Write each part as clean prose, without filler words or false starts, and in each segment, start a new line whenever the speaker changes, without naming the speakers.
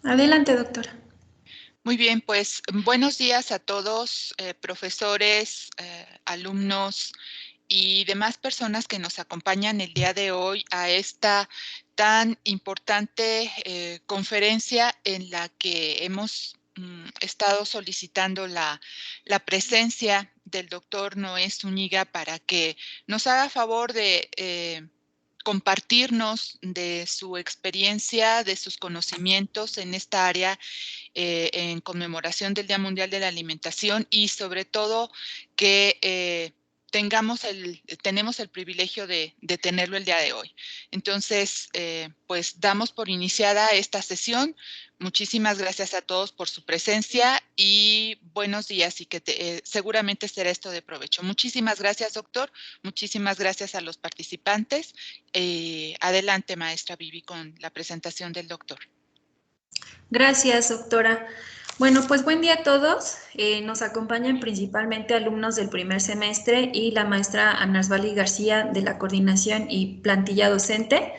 Adelante, doctora.
Muy bien, pues buenos días a todos, profesores, alumnos y demás personas que nos acompañan el día de hoy a esta tan importante conferencia en la que hemos estado solicitando la presencia del doctor Noé Zúñiga para que nos haga favor de compartirnos de su experiencia, de sus conocimientos en esta área en conmemoración del Día Mundial de la Alimentación y sobre todo que tenemos el privilegio de tenerlo el día de hoy. Entonces, pues damos por iniciada esta sesión. Muchísimas gracias a todos por su presencia y buenos días y que seguramente será esto de provecho. Muchísimas gracias, doctor. Muchísimas gracias a los participantes. Adelante, maestra Vivi, con la presentación del doctor.
Gracias, doctora. Bueno, pues buen día a todos. Nos acompañan principalmente alumnos del primer semestre y la maestra Anarsvali García de la Coordinación y Plantilla Docente.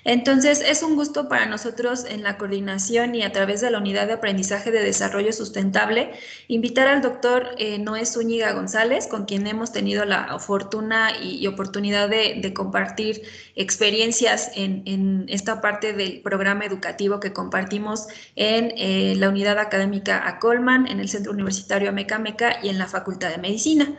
Entonces, es un gusto para nosotros en la coordinación y a través de la Unidad de Aprendizaje de Desarrollo Sustentable, invitar al doctor Noé Zúñiga González, con quien hemos tenido la fortuna y oportunidad de compartir experiencias en esta parte del programa educativo que compartimos en la unidad académica Acolman, en el Centro Universitario Amecameca y en la Facultad de Medicina.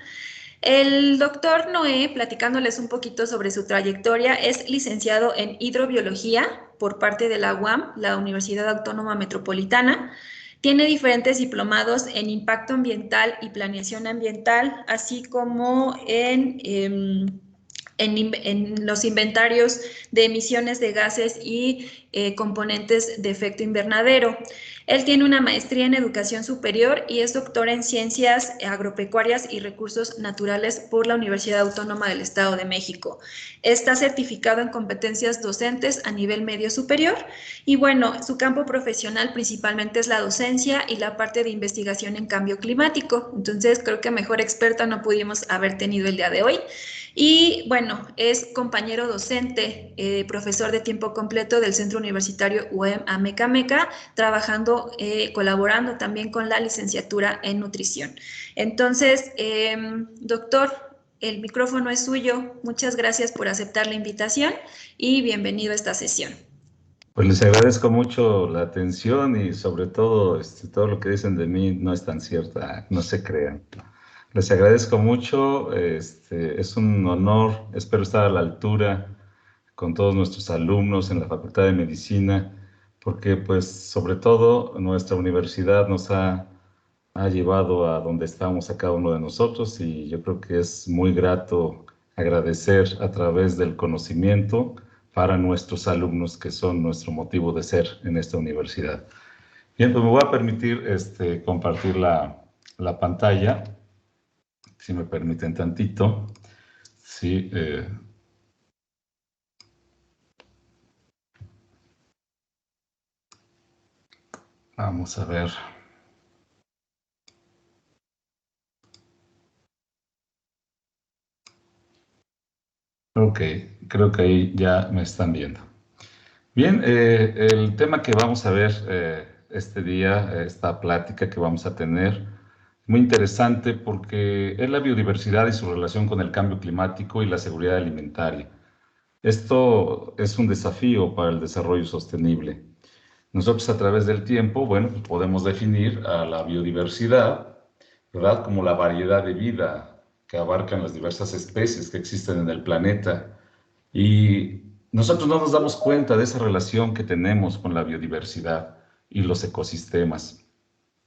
El doctor Noé, platicándoles un poquito sobre su trayectoria, es licenciado en hidrobiología por parte de la UAM, la Universidad Autónoma Metropolitana. Tiene diferentes diplomados en impacto ambiental y planeación ambiental, así como en los inventarios de emisiones de gases y componentes de efecto invernadero. Él tiene una maestría en educación superior y es doctor en ciencias agropecuarias y recursos naturales por la Universidad Autónoma del Estado de México. Está certificado en competencias docentes a nivel medio superior y bueno, su campo profesional principalmente es la docencia y la parte de investigación en cambio climático. Entonces creo que mejor experta no pudimos haber tenido el día de hoy. Y bueno, es compañero docente, profesor de tiempo completo del Centro Universitario UEM Amecameca, trabajando, colaborando también con la licenciatura en nutrición. Entonces, doctor, el micrófono es suyo. Muchas gracias por aceptar la invitación y bienvenido a esta sesión.
Pues les agradezco mucho la atención y sobre todo todo lo que dicen de mí no es tan cierta, no se crean. Les agradezco mucho, es un honor, espero estar a la altura con todos nuestros alumnos en la Facultad de Medicina, porque pues sobre todo nuestra universidad ha llevado a donde estamos a cada uno de nosotros y yo creo que es muy grato agradecer a través del conocimiento para nuestros alumnos que son nuestro motivo de ser en esta universidad. Bien, pues me voy a permitir compartir la pantalla, si me permiten tantito. Sí, vamos a ver. Ok, creo que ahí ya me están viendo. Bien, el tema que vamos a ver este día, esta plática que vamos a tener, muy interesante porque es la biodiversidad y su relación con el cambio climático y la seguridad alimentaria. Esto es un desafío para el desarrollo sostenible. Nosotros a través del tiempo, bueno, pues podemos definir a la biodiversidad, ¿verdad? Como la variedad de vida que abarcan las diversas especies que existen en el planeta. Y nosotros no nos damos cuenta de esa relación que tenemos con la biodiversidad y los ecosistemas.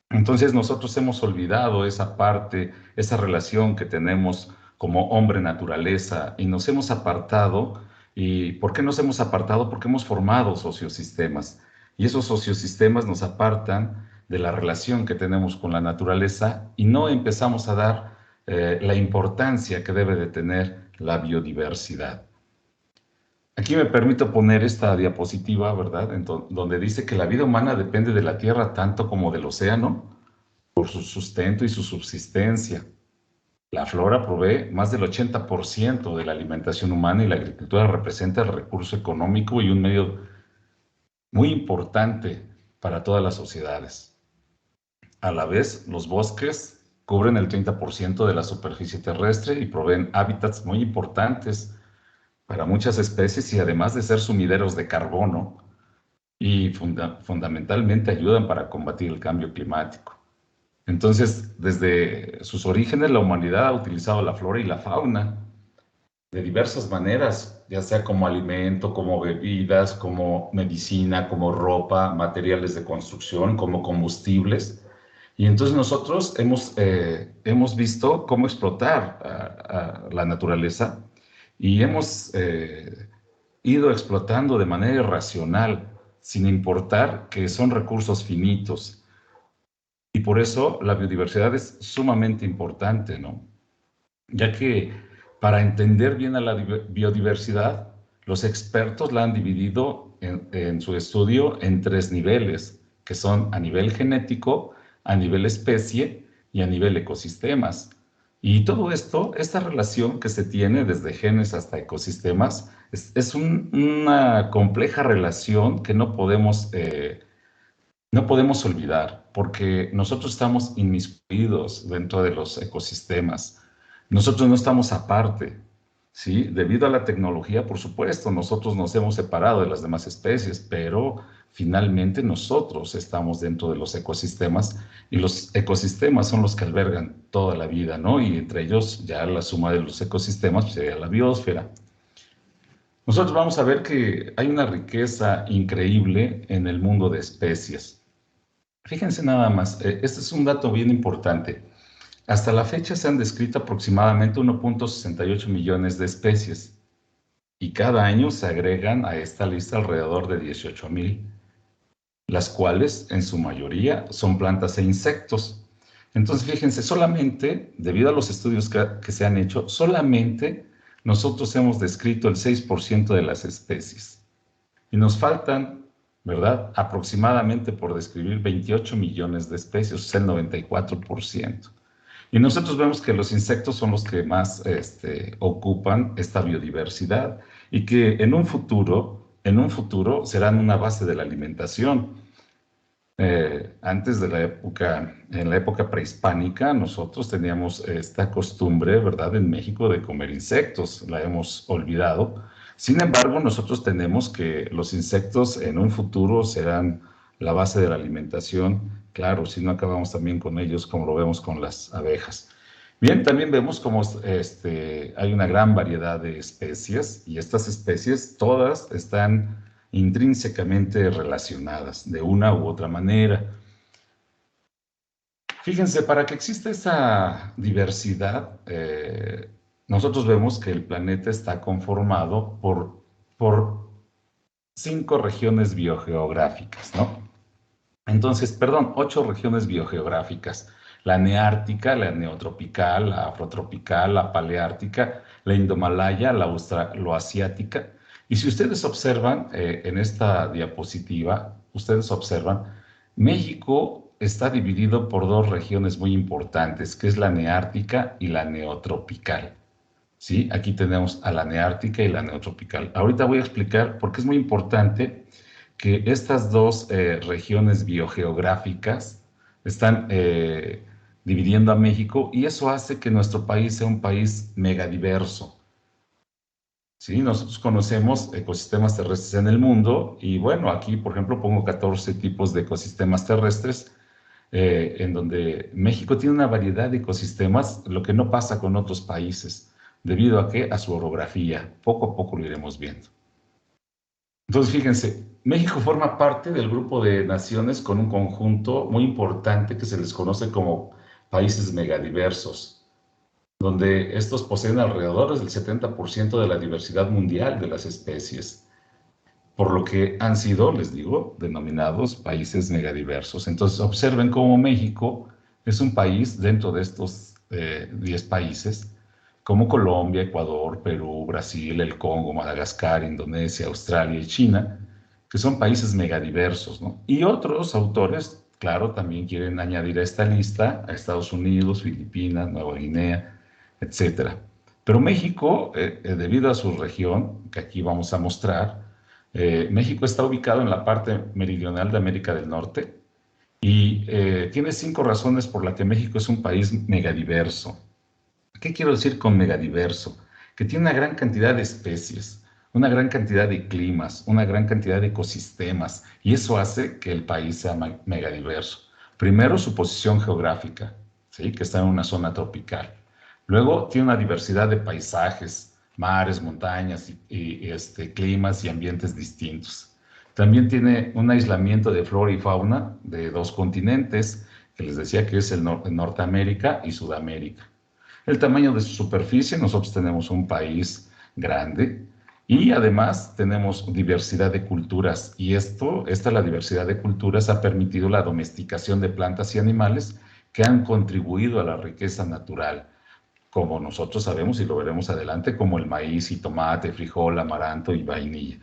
Entonces nosotros hemos olvidado esa parte, esa relación que tenemos como hombre-naturaleza y nos hemos apartado. ¿Y por qué nos hemos apartado? Porque hemos formado sociosistemas y esos sociosistemas nos apartan de la relación que tenemos con la naturaleza y no empezamos a dar la importancia que debe de tener la biodiversidad. Aquí me permito poner esta diapositiva, ¿verdad? Donde dice que la vida humana depende de la tierra tanto como del océano por su sustento y su subsistencia. La flora provee más del 80% de la alimentación humana y la agricultura representa el recurso económico y un medio muy importante para todas las sociedades. A la vez, los bosques cubren el 30% de la superficie terrestre y proveen hábitats muy importantes para muchas especies y además de ser sumideros de carbono y fundamentalmente ayudan para combatir el cambio climático. Entonces, desde sus orígenes, la humanidad ha utilizado la flora y la fauna de diversas maneras, ya sea como alimento, como bebidas, como medicina, como ropa, materiales de construcción, como combustibles. Y entonces nosotros hemos visto cómo explotar a la naturaleza y hemos ido explotando de manera irracional, sin importar que son recursos finitos. Y por eso la biodiversidad es sumamente importante, ¿no? Ya que para entender bien a la biodiversidad, los expertos la han dividido en su estudio en 3 niveles, que son a nivel genético, a nivel especie y a nivel ecosistemas. Y todo esto, esta relación que se tiene desde genes hasta ecosistemas, es una compleja relación que no podemos olvidar, porque nosotros estamos inmiscuidos dentro de los ecosistemas. Nosotros no estamos aparte, ¿sí? Debido a la tecnología, por supuesto, nosotros nos hemos separado de las demás especies, pero finalmente nosotros estamos dentro de los ecosistemas y los ecosistemas son los que albergan toda la vida, ¿no? Y entre ellos ya la suma de los ecosistemas pues, sería la biosfera. Nosotros vamos a ver que hay una riqueza increíble en el mundo de especies. Fíjense nada más, este es un dato bien importante. Hasta la fecha se han descrito aproximadamente 1.68 millones de especies y cada año se agregan a esta lista alrededor de 18,000, las cuales en su mayoría son plantas e insectos. Entonces fíjense, solamente, debido a los estudios que se han hecho, solamente nosotros hemos descrito el 6% de las especies y nos faltan, ¿verdad? Aproximadamente por describir 28 millones de especies, o sea, el 94%. Y nosotros vemos que los insectos son los que más ocupan esta biodiversidad y que en un futuro serán una base de la alimentación. Antes de en la época prehispánica, nosotros teníamos esta costumbre, ¿verdad?, en México de comer insectos, la hemos olvidado. Sin embargo, nosotros tenemos que los insectos en un futuro serán la base de la alimentación, claro, si no acabamos también con ellos, como lo vemos con las abejas. Bien, también vemos como hay una gran variedad de especies y estas especies todas están intrínsecamente relacionadas de una u otra manera. Fíjense, para que exista esa diversidad, nosotros vemos que el planeta está conformado por 5 regiones biogeográficas, ¿no? Entonces, perdón, 8 regiones biogeográficas. La neártica, la neotropical, la afrotropical, la paleártica, la indomalaya, la austroasiática. Y si ustedes observan en esta diapositiva, ustedes observan, México está dividido por 2 regiones muy importantes, que es la neártica y la neotropical. ¿Sí? Aquí tenemos a la neártica y la neotropical. Ahorita voy a explicar por qué es muy importante que estas 2 regiones biogeográficas están dividiendo a México y eso hace que nuestro país sea un país megadiverso. ¿Sí? Nosotros conocemos ecosistemas terrestres en el mundo y bueno, aquí por ejemplo pongo 14 tipos de ecosistemas terrestres en donde México tiene una variedad de ecosistemas, lo que no pasa con otros países, debido a que a su orografía, poco a poco lo iremos viendo. Entonces, fíjense, México forma parte del grupo de naciones con un conjunto muy importante que se les conoce como países megadiversos, donde estos poseen alrededor del 70% de la diversidad mundial de las especies, por lo que han sido, les digo, denominados países megadiversos. Entonces, observen cómo México es un país dentro de estos 10 países, como Colombia, Ecuador, Perú, Brasil, el Congo, Madagascar, Indonesia, Australia y China, que son países megadiversos, ¿no? Y otros autores, claro, también quieren añadir a esta lista a Estados Unidos, Filipinas, Nueva Guinea, etc. Pero México, debido a su región, que aquí vamos a mostrar, México está ubicado en la parte meridional de América del Norte y tiene 5 razones por las que México es un país megadiverso. ¿Qué quiero decir con megadiverso? Que tiene una gran cantidad de especies, una gran cantidad de climas, una gran cantidad de ecosistemas, y eso hace que el país sea megadiverso. Primero, su posición geográfica, ¿sí? Que está en una zona tropical. Luego, tiene una diversidad de paisajes, mares, montañas, climas y ambientes distintos. También tiene un aislamiento de flora y fauna de 2 continentes, que les decía que es el Norteamérica y Sudamérica. El tamaño de su superficie, nosotros tenemos un país grande y además tenemos diversidad de culturas y la diversidad de culturas ha permitido la domesticación de plantas y animales que han contribuido a la riqueza natural, como nosotros sabemos y lo veremos adelante, como el maíz y tomate, frijol, amaranto y vainilla.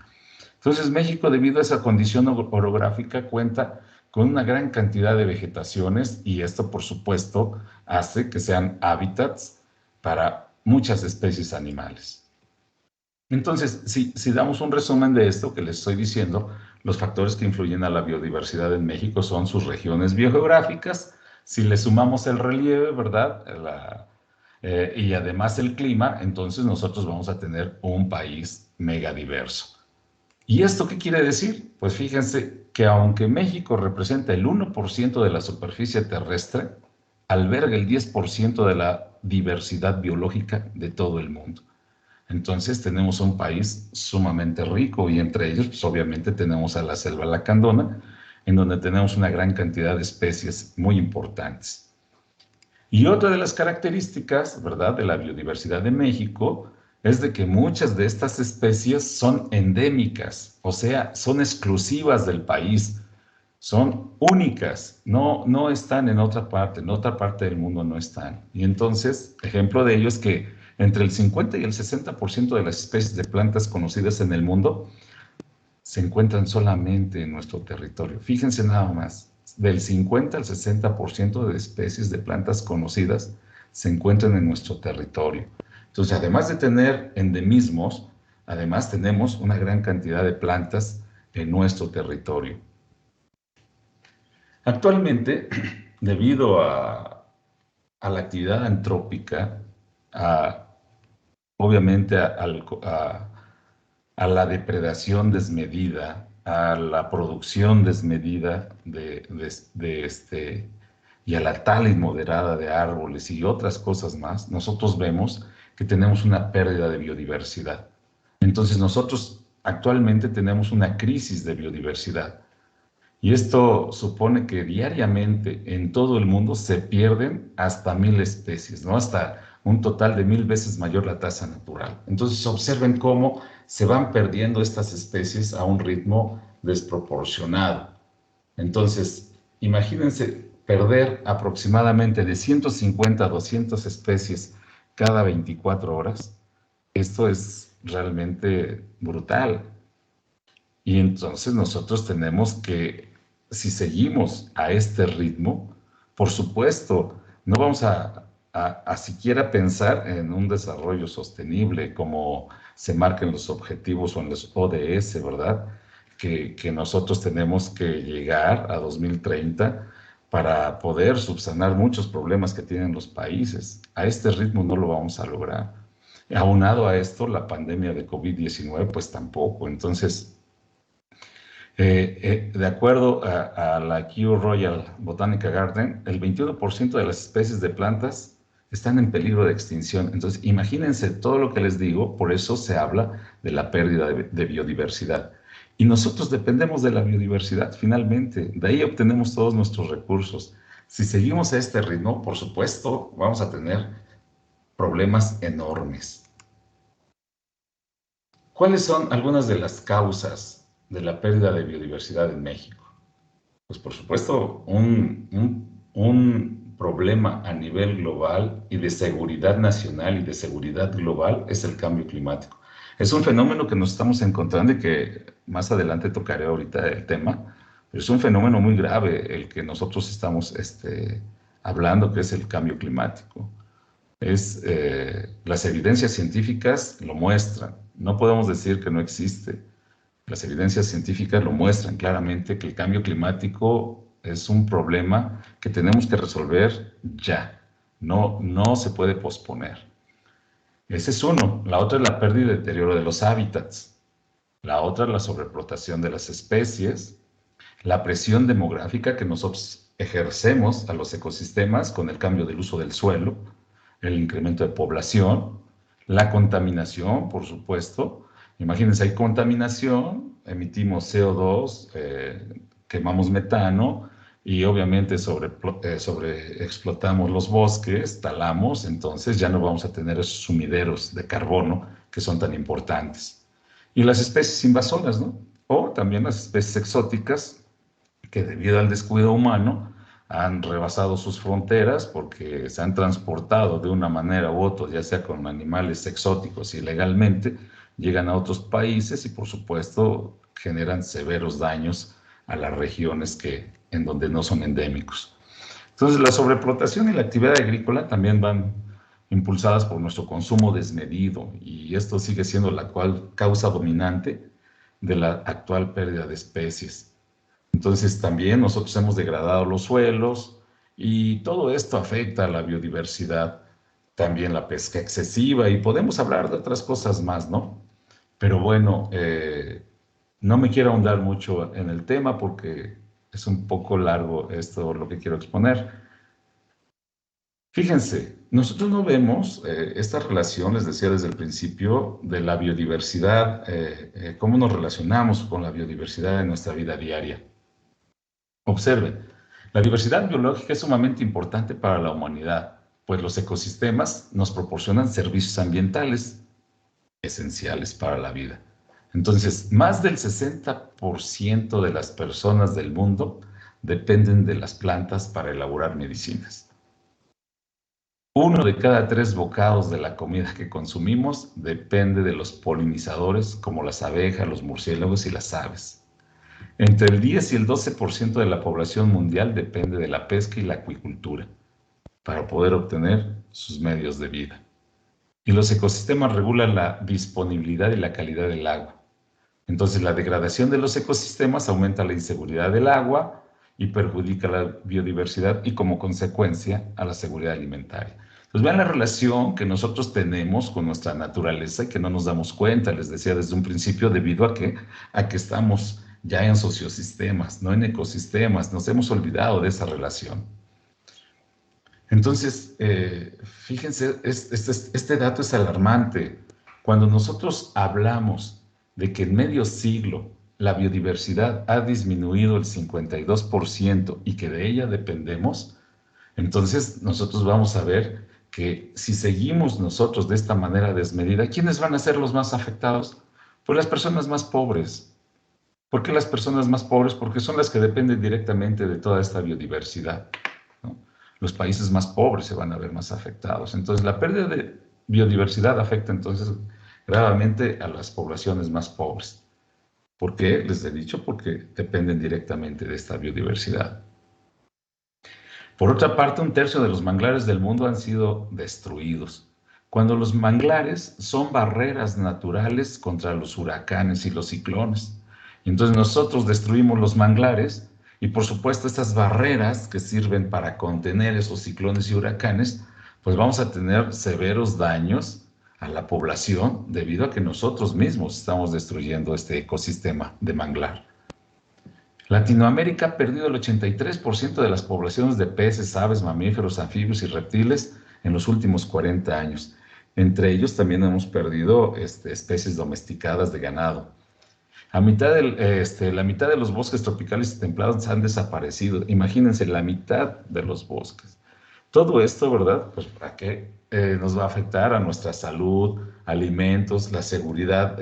Entonces México, debido a esa condición orográfica, cuenta con una gran cantidad de vegetaciones y esto, por supuesto, hace que sean hábitats para muchas especies animales. Entonces, si damos un resumen de esto que les estoy diciendo, los factores que influyen a la biodiversidad en México son sus regiones biogeográficas, si le sumamos el relieve, ¿verdad? Y además el clima, entonces nosotros vamos a tener un país megadiverso. ¿Y esto qué quiere decir? Pues fíjense que aunque México representa el 1% de la superficie terrestre, alberga el 10% de la diversidad biológica de todo el mundo. Entonces tenemos un país sumamente rico y entre ellos, pues obviamente tenemos a la selva lacandona, en donde tenemos una gran cantidad de especies muy importantes. Y otra de las características, ¿verdad?, de la biodiversidad de México es de que muchas de estas especies son endémicas, o sea, son exclusivas del país, son únicas, no están en otra parte del mundo no están. Y entonces, ejemplo de ello es que entre el 50 y el 60% de las especies de plantas conocidas en el mundo se encuentran solamente en nuestro territorio. Fíjense nada más, del 50 al 60% de especies de plantas conocidas se encuentran en nuestro territorio. Entonces, además de tener endemismos, además tenemos una gran cantidad de plantas en nuestro territorio. Actualmente, debido a la actividad antrópica, obviamente a la depredación desmedida, a la producción desmedida y a la tala inmoderada de árboles y otras cosas más, nosotros vemos que tenemos una pérdida de biodiversidad. Entonces nosotros actualmente tenemos una crisis de biodiversidad. Y esto supone que diariamente en todo el mundo se pierden hasta 1000 especies, ¿no? Hasta un total de 1000 veces mayor la tasa natural. Entonces observen cómo se van perdiendo estas especies a un ritmo desproporcionado. Entonces, imagínense perder aproximadamente de 150 a 200 especies cada 24 horas. Esto es realmente brutal. Y entonces nosotros tenemos que, si seguimos a este ritmo, por supuesto, no vamos a siquiera pensar en un desarrollo sostenible como se marcan los objetivos o en los ODS, ¿verdad? Que nosotros tenemos que llegar a 2030 para poder subsanar muchos problemas que tienen los países. A este ritmo no lo vamos a lograr. Aunado a esto, la pandemia de COVID-19, pues tampoco. Entonces, de acuerdo a la Kew Royal Botanical Garden, el 21% de las especies de plantas están en peligro de extinción. Entonces, imagínense todo lo que les digo, por eso se habla de la pérdida de biodiversidad. Y nosotros dependemos de la biodiversidad, finalmente. De ahí obtenemos todos nuestros recursos. Si seguimos a este ritmo, por supuesto, vamos a tener problemas enormes. ¿Cuáles son algunas de las causas de la pérdida de biodiversidad en México? Pues por supuesto, un problema a nivel global y de seguridad nacional y de seguridad global es el cambio climático. Es un fenómeno que nos estamos encontrando y que más adelante tocaré ahorita el tema, pero es un fenómeno muy grave el que nosotros estamos hablando, que es el cambio climático. Las evidencias científicas lo muestran, no podemos decir que no existe. Las evidencias científicas lo muestran claramente que el cambio climático es un problema que tenemos que resolver ya. No se puede posponer. Ese es uno. La otra es la pérdida y deterioro de los hábitats. La otra es la sobreexplotación de las especies, la presión demográfica que nosotros ejercemos a los ecosistemas con el cambio del uso del suelo, el incremento de población, la contaminación, por supuesto. Imagínense, hay contaminación, emitimos CO2, quemamos metano y obviamente sobreexplotamos los bosques, talamos, entonces ya no vamos a tener esos sumideros de carbono que son tan importantes. Y las especies invasoras, ¿no? O también las especies exóticas que debido al descuido humano han rebasado sus fronteras porque se han transportado de una manera u otra, ya sea con animales exóticos ilegalmente, llegan a otros países y por supuesto generan severos daños a las regiones en donde no son endémicos. Entonces la sobreexplotación y la actividad agrícola también van impulsadas por nuestro consumo desmedido y esto sigue siendo la actual causa dominante de la actual pérdida de especies. Entonces también nosotros hemos degradado los suelos y todo esto afecta a la biodiversidad, también la pesca excesiva y podemos hablar de otras cosas más, ¿no? Pero bueno, no me quiero ahondar mucho en el tema porque es un poco largo esto lo que quiero exponer. Fíjense, nosotros no vemos esta relación, les decía desde el principio, de la biodiversidad, cómo nos relacionamos con la biodiversidad en nuestra vida diaria. Observen, la diversidad biológica es sumamente importante para la humanidad, pues los ecosistemas nos proporcionan servicios ambientales esenciales para la vida. Entonces, más del 60% de las personas del mundo dependen de las plantas para elaborar medicinas. 1 de cada 3 bocados de la comida que consumimos depende de los polinizadores como las abejas, los murciélagos y las aves. Entre el 10 y el 12% de la población mundial depende de la pesca y la acuicultura para poder obtener sus medios de vida. Y los ecosistemas regulan la disponibilidad y la calidad del agua. Entonces, la degradación de los ecosistemas aumenta la inseguridad del agua y perjudica la biodiversidad y, como consecuencia, a la seguridad alimentaria. Entonces, vean la relación que nosotros tenemos con nuestra naturaleza y que no nos damos cuenta, les decía desde un principio, debido a que estamos ya en sociosistemas, no en ecosistemas, nos hemos olvidado de esa relación. Entonces, fíjense, este dato es alarmante. Cuando nosotros hablamos de que en medio siglo la biodiversidad ha disminuido el 52% y que de ella dependemos, entonces nosotros vamos a ver que si seguimos nosotros de esta manera desmedida, ¿quiénes van a ser los más afectados? Pues las personas más pobres. ¿Por qué las personas más pobres? Porque son las que dependen directamente de toda esta biodiversidad, ¿no? Los países más pobres se van a ver más afectados. Entonces, la pérdida de biodiversidad afecta entonces gravemente a las poblaciones más pobres. ¿Por qué? Les he dicho, porque dependen directamente de esta biodiversidad. Por otra parte, 1/3 de los manglares del mundo han sido destruidos. Cuando los manglares son barreras naturales contra los huracanes y los ciclones. Entonces nosotros destruimos los manglares y por supuesto estas barreras que sirven para contener esos ciclones y huracanes, pues vamos a tener severos daños a la población debido a que nosotros mismos estamos destruyendo este ecosistema de manglar. Latinoamérica ha perdido el 83% de las poblaciones de peces, aves, mamíferos, anfibios y reptiles en los últimos 40 años. Entre ellos también hemos perdido especies domesticadas de ganado. La mitad de los bosques tropicales y templados han desaparecido. Imagínense, la mitad de los bosques. Todo esto, ¿verdad? Pues ¿para qué? Nos va a afectar a nuestra salud, alimentos, la seguridad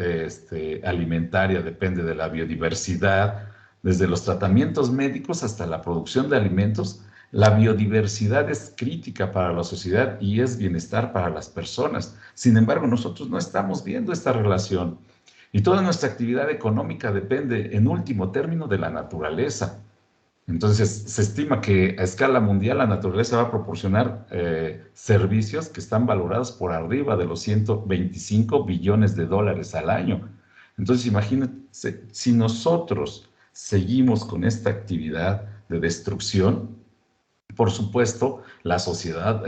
alimentaria depende de la biodiversidad, desde los tratamientos médicos hasta la producción de alimentos. La biodiversidad es crítica para la sociedad y es bienestar para las personas. Sin embargo, nosotros no estamos viendo esta relación. Y toda nuestra actividad económica depende, en último término, de la naturaleza. Entonces, se estima que a escala mundial la naturaleza va a proporcionar servicios que están valorados por arriba de los 125 billones de dólares al año. Entonces, imagínense si nosotros seguimos con esta actividad de destrucción, por supuesto, la sociedad,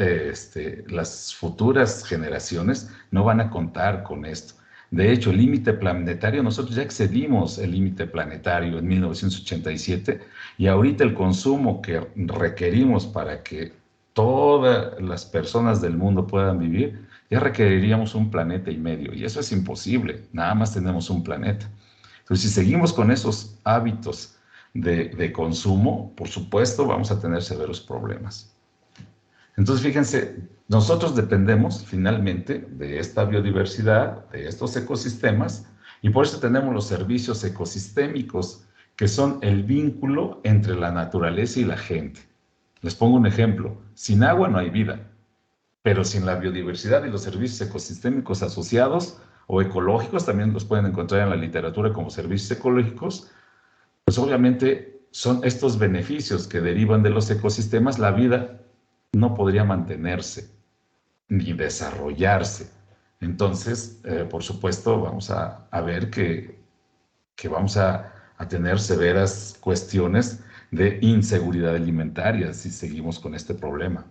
las futuras generaciones no van a contar con esto. De hecho, el límite planetario, nosotros ya excedimos el límite planetario en 1987 y ahorita el consumo que requerimos para que todas las personas del mundo puedan vivir, ya requeriríamos 1,5 planetas y eso es imposible, nada más tenemos un planeta. Entonces, si seguimos con esos hábitos de consumo, por supuesto, vamos a tener severos problemas. Entonces, fíjense, nosotros dependemos finalmente de esta biodiversidad, de estos ecosistemas, y por eso tenemos los servicios ecosistémicos, que son el vínculo entre la naturaleza y la gente. Les pongo un ejemplo. Sin agua no hay vida, pero sin la biodiversidad y los servicios ecosistémicos asociados o ecológicos, también los pueden encontrar en la literatura como servicios ecológicos, pues obviamente son estos beneficios que derivan de los ecosistemas, la vida no podría mantenerse ni desarrollarse. Entonces, por supuesto, vamos a ver que vamos a tener severas cuestiones de inseguridad alimentaria si seguimos con este problema.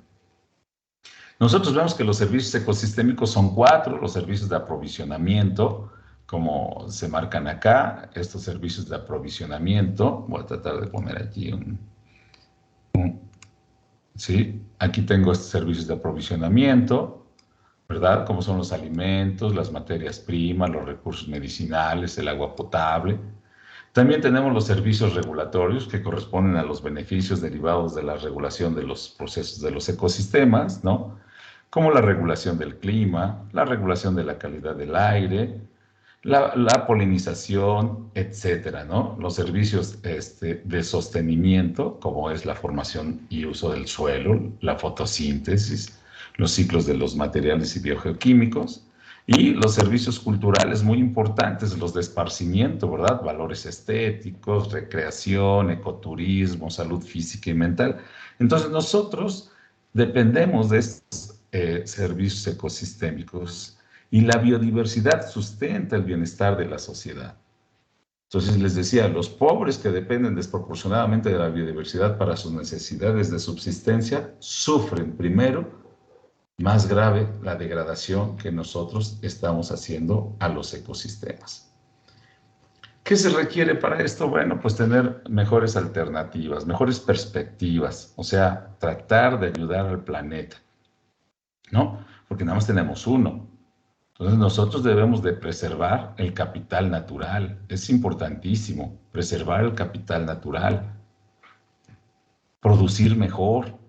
Nosotros vemos que los servicios ecosistémicos son 4, los servicios de aprovisionamiento, como se marcan acá, estos servicios de aprovisionamiento. Voy a tratar de poner aquí ¿sí? Aquí tengo estos servicios de aprovisionamiento, ¿verdad? Como son los alimentos, las materias primas, los recursos medicinales, el agua potable. También tenemos los servicios regulatorios que corresponden a los beneficios derivados de la regulación de los procesos de los ecosistemas, ¿no? Como la regulación del clima, la regulación de la calidad del aire, la polinización, etcétera, ¿no? Los servicios de sostenimiento, como es la formación y uso del suelo, la fotosíntesis, los ciclos de los materiales y biogeoquímicos, y los servicios culturales muy importantes, los de esparcimiento, ¿verdad? Valores estéticos, recreación, ecoturismo, salud física y mental. Entonces nosotros dependemos de estos servicios ecosistémicos y la biodiversidad sustenta el bienestar de la sociedad. Entonces les decía, los pobres que dependen desproporcionadamente de la biodiversidad para sus necesidades de subsistencia sufren primero, más grave, la degradación que nosotros estamos haciendo a los ecosistemas. ¿Qué se requiere para esto? Bueno, pues tener mejores alternativas, mejores perspectivas, o sea, tratar de ayudar al planeta, ¿no? Porque nada más tenemos uno. Entonces nosotros debemos de preservar el capital natural. Es importantísimo preservar el capital natural, producir mejor.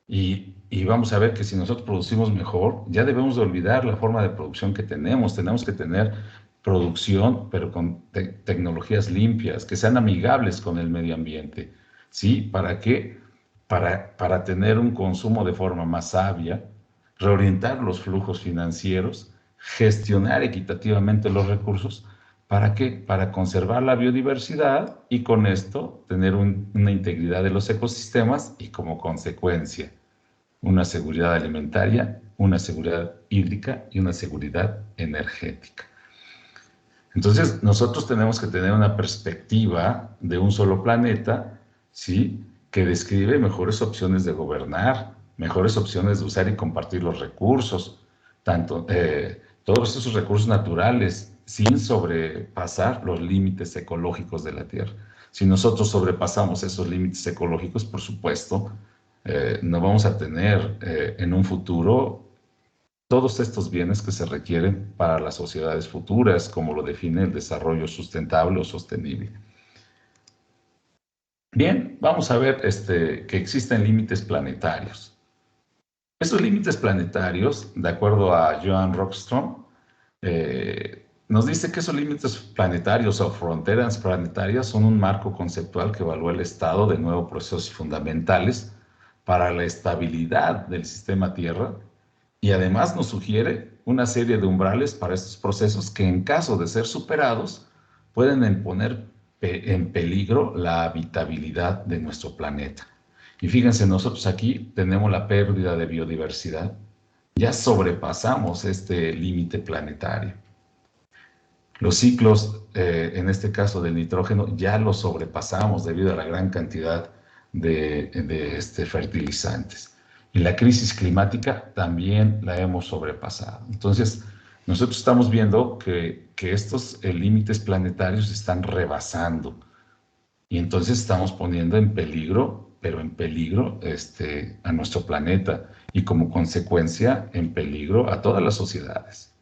Y vamos a ver que si nosotros producimos mejor, ya debemos de olvidar la forma de producción que tenemos. Tenemos que tener producción, pero con tecnologías limpias, que sean amigables con el medio ambiente. ¿Sí? ¿Para qué? Para tener un consumo de forma más sabia, reorientar los flujos financieros, gestionar equitativamente los recursos. ¿Para qué? Para conservar la biodiversidad y con esto tener una integridad de los ecosistemas y como consecuencia una seguridad alimentaria, una seguridad hídrica y una seguridad energética. Entonces nosotros tenemos que tener una perspectiva de un solo planeta, ¿sí? Que describe mejores opciones de gobernar, mejores opciones de usar y compartir los recursos, tanto todos esos recursos naturales, sin sobrepasar los límites ecológicos de la Tierra. Si nosotros sobrepasamos esos límites ecológicos, por supuesto, no vamos a tener en un futuro todos estos bienes que se requieren para las sociedades futuras, como lo define el desarrollo sustentable o sostenible. Bien, vamos a ver que existen límites planetarios. Estos límites planetarios, de acuerdo a Johan Rockström, nos dice que esos límites planetarios o fronteras planetarias son un marco conceptual que evalúa el estado de nuevos procesos fundamentales para la estabilidad del sistema Tierra y además nos sugiere una serie de umbrales para estos procesos que en caso de ser superados pueden poner en peligro la habitabilidad de nuestro planeta. Y fíjense, nosotros aquí tenemos la pérdida de biodiversidad. Ya sobrepasamos este límite planetario. Los ciclos, en este caso del nitrógeno, ya los sobrepasamos debido a la gran cantidad de fertilizantes. Y la crisis climática también la hemos sobrepasado. Entonces, nosotros estamos viendo que estos límites planetarios se están rebasando. Y entonces estamos poniendo en peligro, pero en peligro a nuestro planeta y como consecuencia en peligro a todas las sociedades.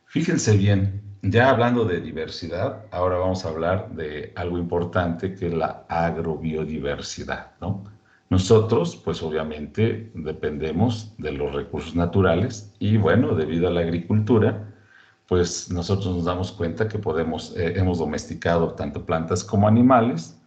Fíjense bien, ya hablando de diversidad, ahora vamos a hablar de algo importante que es la agrobiodiversidad, ¿no? Nosotros, pues obviamente, dependemos de los recursos naturales y bueno, debido a la agricultura, pues nosotros nos damos cuenta que hemos domesticado tanto plantas como animales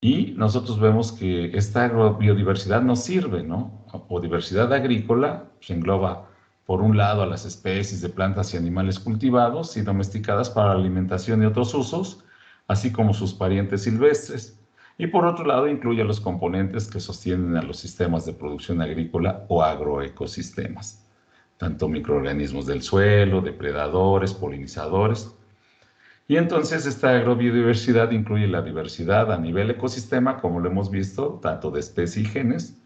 y nosotros vemos que esta agrobiodiversidad nos sirve, ¿no? O diversidad agrícola pues, engloba, por un lado, a las especies de plantas y animales cultivados y domesticadas para la alimentación y otros usos, así como sus parientes silvestres. Y por otro lado, incluye a los componentes que sostienen a los sistemas de producción agrícola o agroecosistemas, tanto microorganismos del suelo, depredadores, polinizadores. Y entonces esta agrobiodiversidad incluye la diversidad a nivel ecosistema, como lo hemos visto, tanto de especie y genes.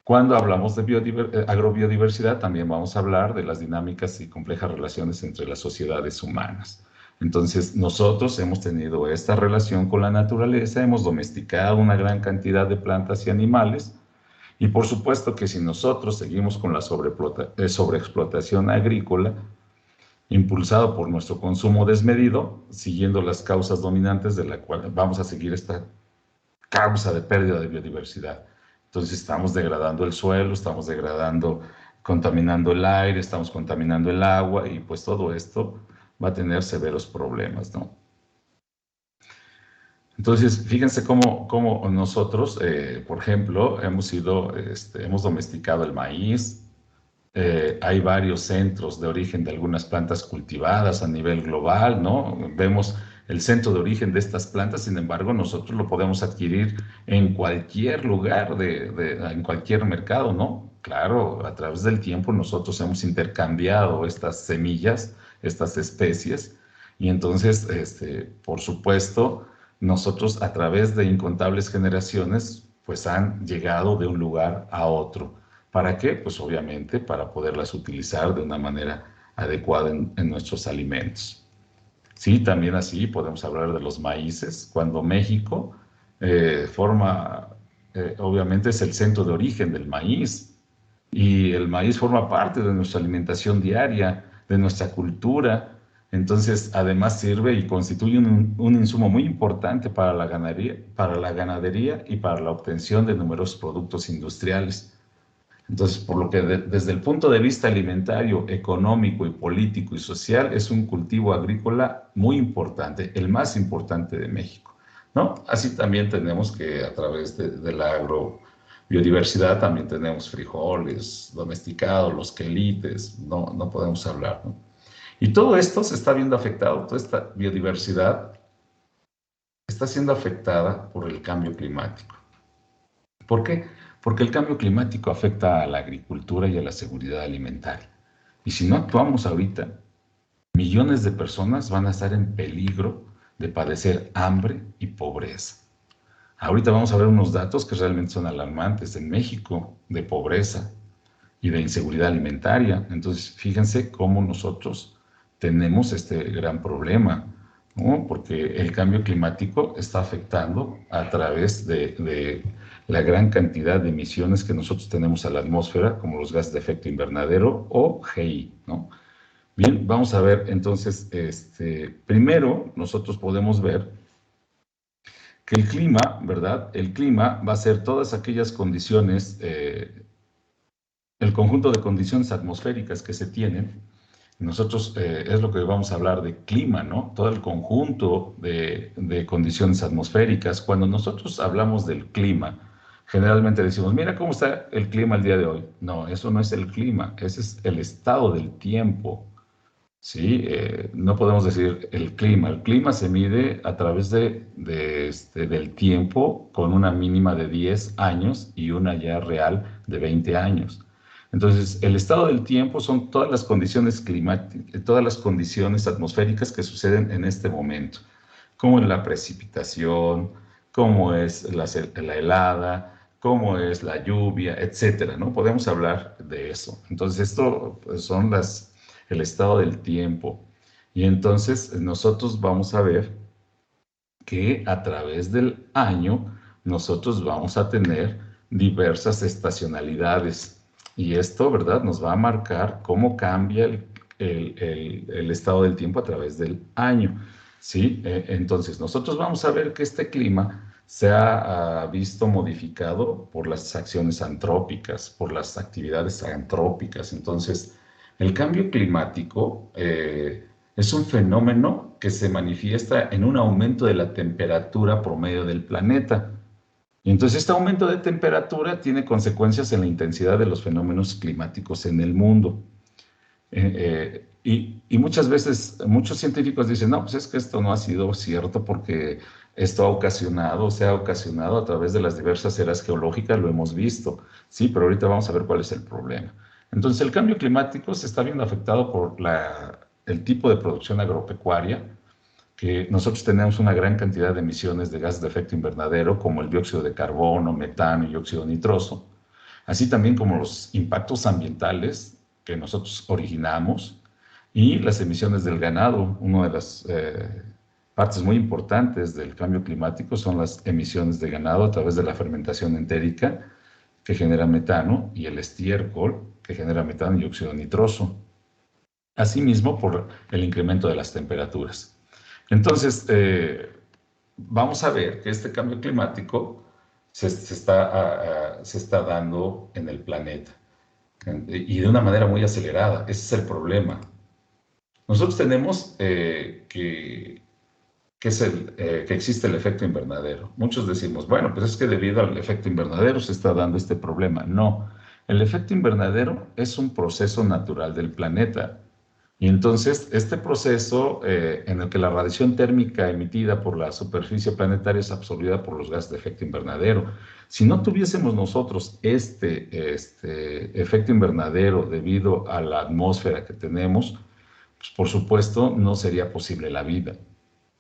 Cuando hablamos de agrobiodiversidad, también vamos a hablar de las dinámicas y complejas relaciones entre las sociedades humanas. Entonces, nosotros hemos tenido esta relación con la naturaleza, hemos domesticado una gran cantidad de plantas y animales, y por supuesto que si nosotros seguimos con la sobreexplotación agrícola, impulsado por nuestro consumo desmedido, siguiendo las causas dominantes de la cual vamos a seguir esta causa de pérdida de biodiversidad. Entonces estamos degradando el suelo, estamos contaminando el aire, estamos contaminando el agua y pues todo esto va a tener severos problemas, ¿no? Entonces, fíjense cómo nosotros, por ejemplo, hemos domesticado el maíz. Hay varios centros de origen de algunas plantas cultivadas a nivel global, ¿no? Vemos el centro de origen de estas plantas, sin embargo, nosotros lo podemos adquirir en cualquier lugar, en cualquier mercado, ¿no? Claro, a través del tiempo nosotros hemos intercambiado estas semillas, estas especies, y entonces, por supuesto, nosotros a través de incontables generaciones, pues han llegado de un lugar a otro. ¿Para qué? Pues obviamente para poderlas utilizar de una manera adecuada en nuestros alimentos. Sí, también así podemos hablar de los maíces. Cuando México obviamente es el centro de origen del maíz y el maíz forma parte de nuestra alimentación diaria, de nuestra cultura. Entonces, además sirve y constituye un insumo muy importante para la ganadería y para la obtención de numerosos productos industriales. Entonces, por lo que desde el punto de vista alimentario, económico y político y social, es un cultivo agrícola muy importante, el más importante de México, ¿no? Así también tenemos que a través de la agrobiodiversidad también tenemos frijoles domesticados, los quelites, no podemos hablar, ¿no? Y todo esto se está viendo afectado, toda esta biodiversidad está siendo afectada por el cambio climático. ¿Por qué? Porque el cambio climático afecta a la agricultura y a la seguridad alimentaria. Y si no actuamos ahorita, millones de personas van a estar en peligro de padecer hambre y pobreza. Ahorita vamos a ver unos datos que realmente son alarmantes en México de pobreza y de inseguridad alimentaria. Entonces, fíjense cómo nosotros tenemos este gran problema, ¿no? Porque el cambio climático está afectando a través de la gran cantidad de emisiones que nosotros tenemos a la atmósfera, como los gases de efecto invernadero o GI, ¿no? Bien, vamos a ver entonces, primero nosotros podemos ver que el clima, ¿verdad? El clima va a ser todas aquellas condiciones, el conjunto de condiciones atmosféricas que se tienen. Nosotros es lo que vamos a hablar de clima, ¿no? Todo el conjunto de condiciones atmosféricas. Cuando nosotros hablamos del clima, generalmente decimos, mira cómo está el clima el día de hoy. No, eso no es el clima, ese es el estado del tiempo. ¿Sí? No podemos decir el clima. El clima se mide a través del tiempo con una mínima de 10 años y una ya real de 20 años. Entonces, el estado del tiempo son todas las condiciones climáticas, todas las condiciones atmosféricas que suceden en este momento, como en la precipitación, cómo es la helada, cómo es la lluvia, etcétera, ¿no? Podemos hablar de eso. Entonces, esto pues, son el estado del tiempo. Y entonces nosotros vamos a ver que a través del año nosotros vamos a tener diversas estacionalidades. Y esto, ¿verdad?, nos va a marcar cómo cambia el estado del tiempo a través del año. ¿Sí? Entonces, nosotros vamos a ver que este clima se ha visto modificado por las acciones antrópicas, por las actividades antrópicas. Entonces, el cambio climático es un fenómeno que se manifiesta en un aumento de la temperatura promedio del planeta. Y entonces este aumento de temperatura tiene consecuencias en la intensidad de los fenómenos climáticos en el mundo. Y muchas veces, muchos científicos dicen, no, pues es que esto no ha sido cierto porque esto se ha ocasionado a través de las diversas eras geológicas, lo hemos visto, sí, pero ahorita vamos a ver cuál es el problema. Entonces, el cambio climático se está viendo afectado por el tipo de producción agropecuaria, que nosotros tenemos una gran cantidad de emisiones de gases de efecto invernadero, como el dióxido de carbono, metano y óxido nitroso, así también como los impactos ambientales que nosotros originamos y las emisiones del ganado. Una de las partes muy importantes del cambio climático son las emisiones de ganado a través de la fermentación entérica, que genera metano, y el estiércol, que genera metano y óxido nitroso. Asimismo, por el incremento de las temperaturas. Entonces, vamos a ver que este cambio climático se está dando en el planeta, y de una manera muy acelerada. Ese es el problema. Nosotros tenemos que existe el efecto invernadero. Muchos decimos, bueno, pues es que debido al efecto invernadero se está dando este problema. No, el efecto invernadero es un proceso natural del planeta. Y entonces, este proceso en el que la radiación térmica emitida por la superficie planetaria es absorbida por los gases de efecto invernadero. Si no tuviésemos nosotros este efecto invernadero debido a la atmósfera que tenemos, pues por supuesto no sería posible la vida.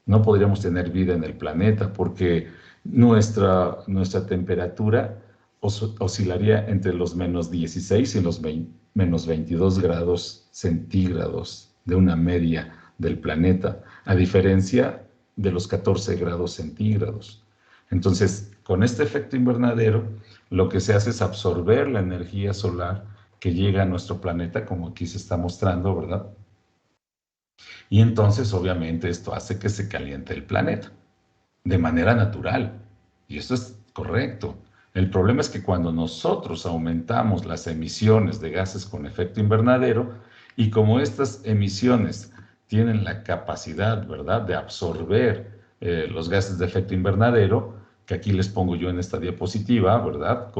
No podríamos tener vida en el planeta porque nuestra temperatura oscilaría entre los menos 16 y los menos 22 grados centígrados de una media del planeta, a diferencia de los 14 grados centígrados. Entonces, con este efecto invernadero, lo que se hace es absorber la energía solar que llega a nuestro planeta, como aquí se está mostrando, ¿verdad? Y entonces, obviamente, esto hace que se caliente el planeta de manera natural. Y esto es correcto. El problema es que cuando nosotros aumentamos las emisiones de gases con efecto invernadero, y como estas emisiones tienen la capacidad, ¿verdad?, de absorber los gases de efecto invernadero, que aquí les pongo yo en esta diapositiva, ¿verdad?,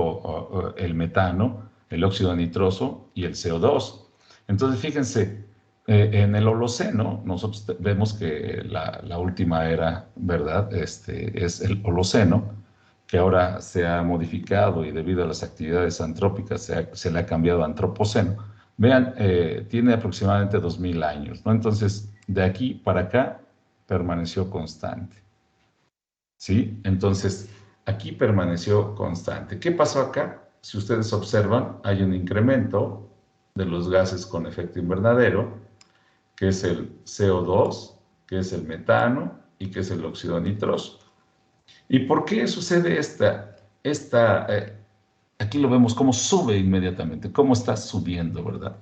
el metano, el óxido nitroso y el CO2. Entonces, fíjense, en el Holoceno, nosotros vemos que la última era, ¿verdad?, es el Holoceno, que ahora se ha modificado y debido a las actividades antrópicas se le ha cambiado a Antropoceno. Vean, tiene aproximadamente 2000 años, ¿no? Entonces, de aquí para acá permaneció constante, ¿sí? Entonces, aquí permaneció constante. ¿Qué pasó acá? Si ustedes observan, hay un incremento de los gases con efecto invernadero, que es el CO2, que es el metano y que es el óxido nitroso. ¿Y por qué sucede aquí lo vemos cómo sube inmediatamente, cómo está subiendo, ¿verdad?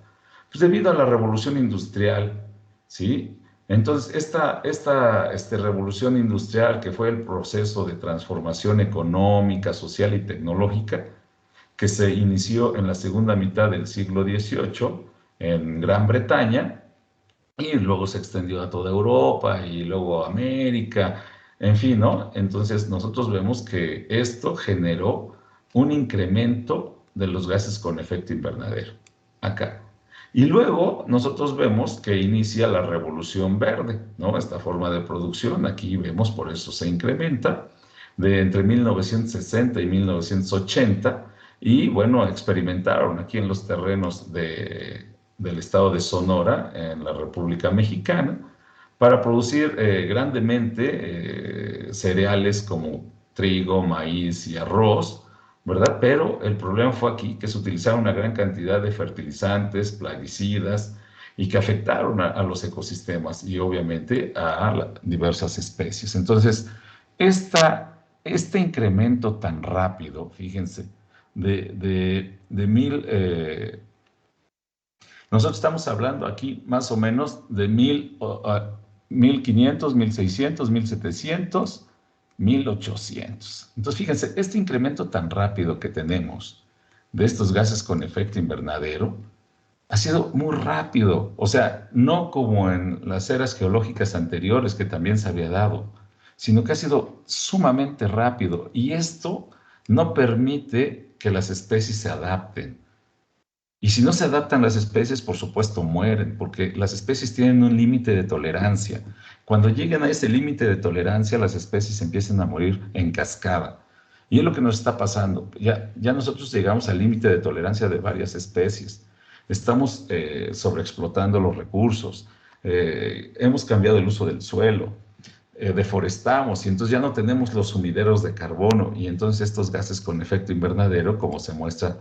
Pues debido a la revolución industrial, ¿sí? Entonces, esta revolución industrial, que fue el proceso de transformación económica, social y tecnológica, que se inició en la segunda mitad del siglo XVIII en Gran Bretaña, y luego se extendió a toda Europa y luego a América, en fin, ¿no? Entonces nosotros vemos que esto generó un incremento de los gases con efecto invernadero, acá. Y luego nosotros vemos que inicia la revolución verde, ¿no? Esta forma de producción, aquí vemos, por eso se incrementa, de entre 1960 y 1980, y bueno, experimentaron aquí en los terrenos del estado de Sonora, en la República Mexicana, para producir grandemente cereales como trigo, maíz y arroz, ¿verdad? Pero el problema fue aquí que se utilizaron una gran cantidad de fertilizantes, plaguicidas, y que afectaron a los ecosistemas y obviamente a diversas especies. Entonces, este incremento tan rápido, fíjense, de nosotros estamos hablando aquí más o menos de 1500, 1600, 1700, 1800. Entonces, fíjense, este incremento tan rápido que tenemos de estos gases con efecto invernadero ha sido muy rápido. O sea, no como en las eras geológicas anteriores que también se había dado, sino que ha sido sumamente rápido. Y esto no permite que las especies se adapten. Y si no se adaptan las especies, por supuesto, mueren, porque las especies tienen un límite de tolerancia. Cuando lleguen a ese límite de tolerancia, las especies empiezan a morir en cascada. Y es lo que nos está pasando. Ya nosotros llegamos al límite de tolerancia de varias especies. Estamos sobreexplotando los recursos. Hemos cambiado el uso del suelo. Deforestamos y entonces ya no tenemos los sumideros de carbono y entonces estos gases con efecto invernadero, como se muestra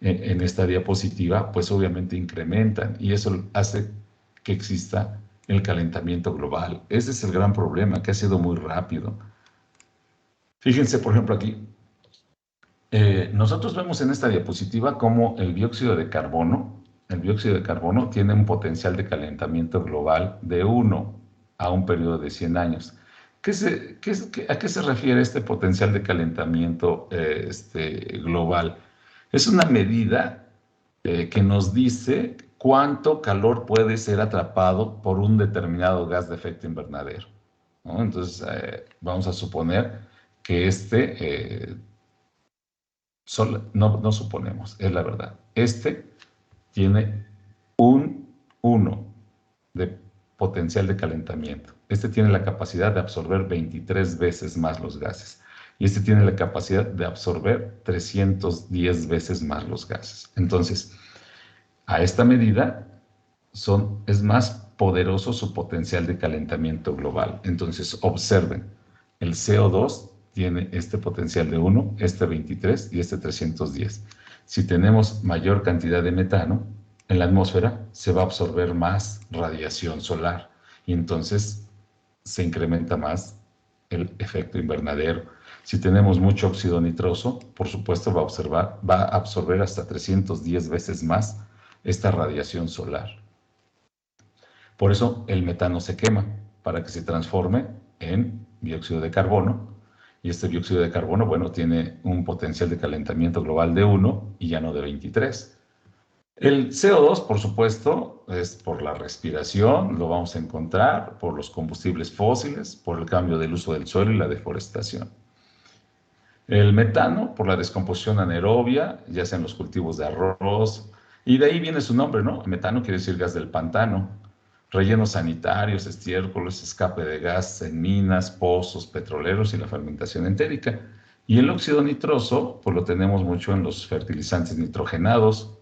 en esta diapositiva, pues obviamente incrementan y eso hace que exista el calentamiento global. Ese es el gran problema, que ha sido muy rápido. Fíjense, por ejemplo, aquí. Nosotros vemos en esta diapositiva cómo el dióxido de carbono tiene un potencial de calentamiento global de 1 a un periodo de 100 años. ¿A qué se refiere este potencial de calentamiento global? Es una medida que nos dice cuánto calor puede ser atrapado por un determinado gas de efecto invernadero, ¿no? Entonces, vamos a suponer que no suponemos, es la verdad. Tiene un 1 de potencial de calentamiento. Tiene la capacidad de absorber 23 veces más los gases. Y tiene la capacidad de absorber 310 veces más los gases. Entonces, a esta medida es más poderoso su potencial de calentamiento global. Entonces, observen, el CO2 tiene este potencial de 1, 23 y 310. Si tenemos mayor cantidad de metano en la atmósfera, se va a absorber más radiación solar y entonces se incrementa más el efecto invernadero. Si tenemos mucho óxido nitroso, por supuesto va a absorber hasta 310 veces más esta radiación solar. Por eso el metano se quema, para que se transforme en dióxido de carbono. Y este dióxido de carbono, bueno, tiene un potencial de calentamiento global de 1 y ya no de 23. El CO2, por supuesto, es por la respiración, lo vamos a encontrar, por los combustibles fósiles, por el cambio del uso del suelo y la deforestación. El metano, por la descomposición anaerobia, ya sea en los cultivos de arroz, y de ahí viene su nombre, ¿no? El metano quiere decir gas del pantano. Rellenos sanitarios, estiércoles, escape de gas en minas, pozos petroleros y la fermentación entérica. Y el óxido nitroso, pues lo tenemos mucho en los fertilizantes nitrogenados,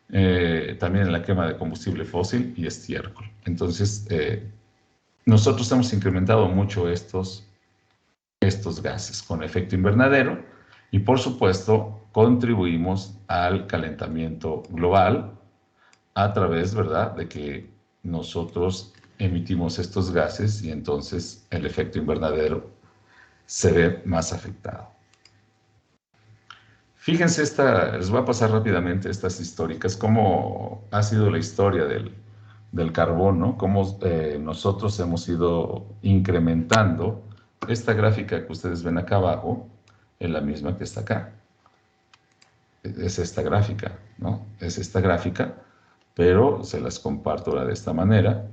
también en la quema de combustible fósil y estiércol. Entonces, nosotros hemos incrementado mucho estos gases con efecto invernadero y, por supuesto, contribuimos al calentamiento global a través, ¿verdad?, de que nosotros emitimos estos gases y entonces el efecto invernadero se ve más afectado. Fíjense les voy a pasar rápidamente estas históricas, cómo ha sido la historia del carbón, ¿no? Cómo nosotros hemos ido incrementando. Esta gráfica que ustedes ven acá abajo es la misma que está acá. Es esta gráfica, ¿no? Es esta gráfica, pero se las comparto ahora de esta manera.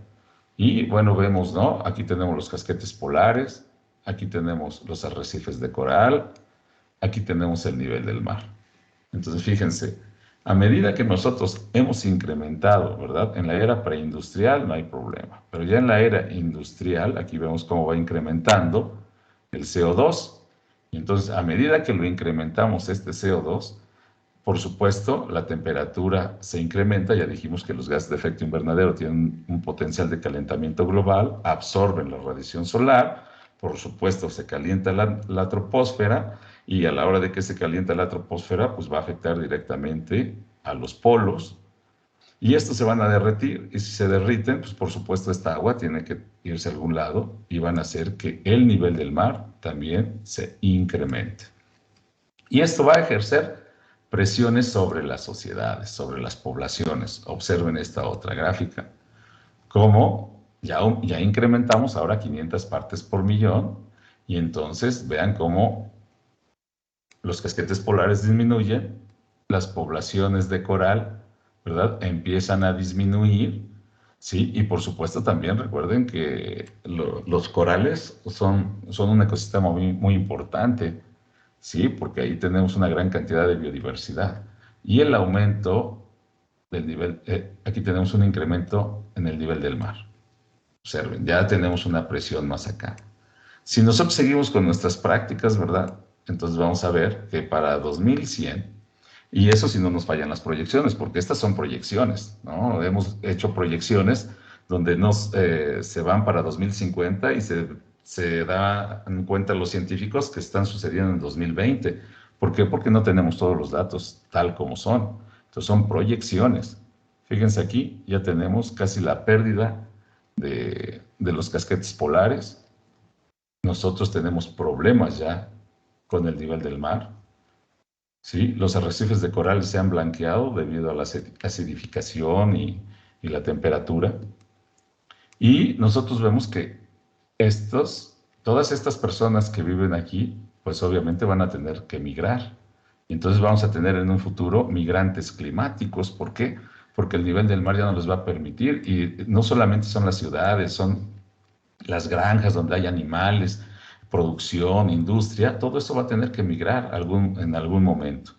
Y bueno, vemos, ¿no? Aquí tenemos los casquetes polares, aquí tenemos los arrecifes de coral, aquí tenemos el nivel del mar. Entonces, fíjense, a medida que nosotros hemos incrementado, ¿verdad? En la era preindustrial no hay problema, pero ya en la era industrial, aquí vemos cómo va incrementando el CO2. Y entonces, a medida que lo incrementamos este CO2, por supuesto, la temperatura se incrementa. Ya dijimos que los gases de efecto invernadero tienen un potencial de calentamiento global, absorben la radiación solar, por supuesto se calienta la troposfera, y a la hora de que se calienta la troposfera, pues va a afectar directamente a los polos, y estos se van a derretir, y si se derriten, pues por supuesto esta agua tiene que irse a algún lado, y van a hacer que el nivel del mar también se incremente. Y esto va a ejercer presiones sobre las sociedades, sobre las poblaciones. Observen esta otra gráfica. Como ya incrementamos ahora 500 partes por millón, y entonces vean cómo los casquetes polares disminuyen, las poblaciones de coral, ¿verdad?, empiezan a disminuir, ¿sí? Y por supuesto también recuerden que los corales son un ecosistema muy importante, ¿sí? Porque ahí tenemos una gran cantidad de biodiversidad. Y el aumento del nivel, aquí tenemos un incremento en el nivel del mar. Observen, ya tenemos una presión más acá. Si nosotros seguimos con nuestras prácticas, ¿verdad? Entonces vamos a ver que para 2100, y eso si no nos fallan las proyecciones, porque estas son proyecciones, ¿no? Hemos hecho proyecciones donde se van para 2050 y se dan cuenta los científicos que están sucediendo en 2020. ¿Por qué? Porque no tenemos todos los datos tal como son. Entonces son proyecciones. Fíjense aquí, ya tenemos casi la pérdida de los casquetes polares. Nosotros tenemos problemas ya con el nivel del mar, ¿sí? Los arrecifes de coral se han blanqueado debido a la acidificación y la temperatura. Y nosotros vemos que todas estas personas que viven aquí, pues obviamente van a tener que migrar. Y entonces vamos a tener en un futuro migrantes climáticos. ¿Por qué? Porque el nivel del mar ya no les va a permitir. Y no solamente son las ciudades, son las granjas donde hay animales, producción, industria, todo eso va a tener que migrar en algún momento.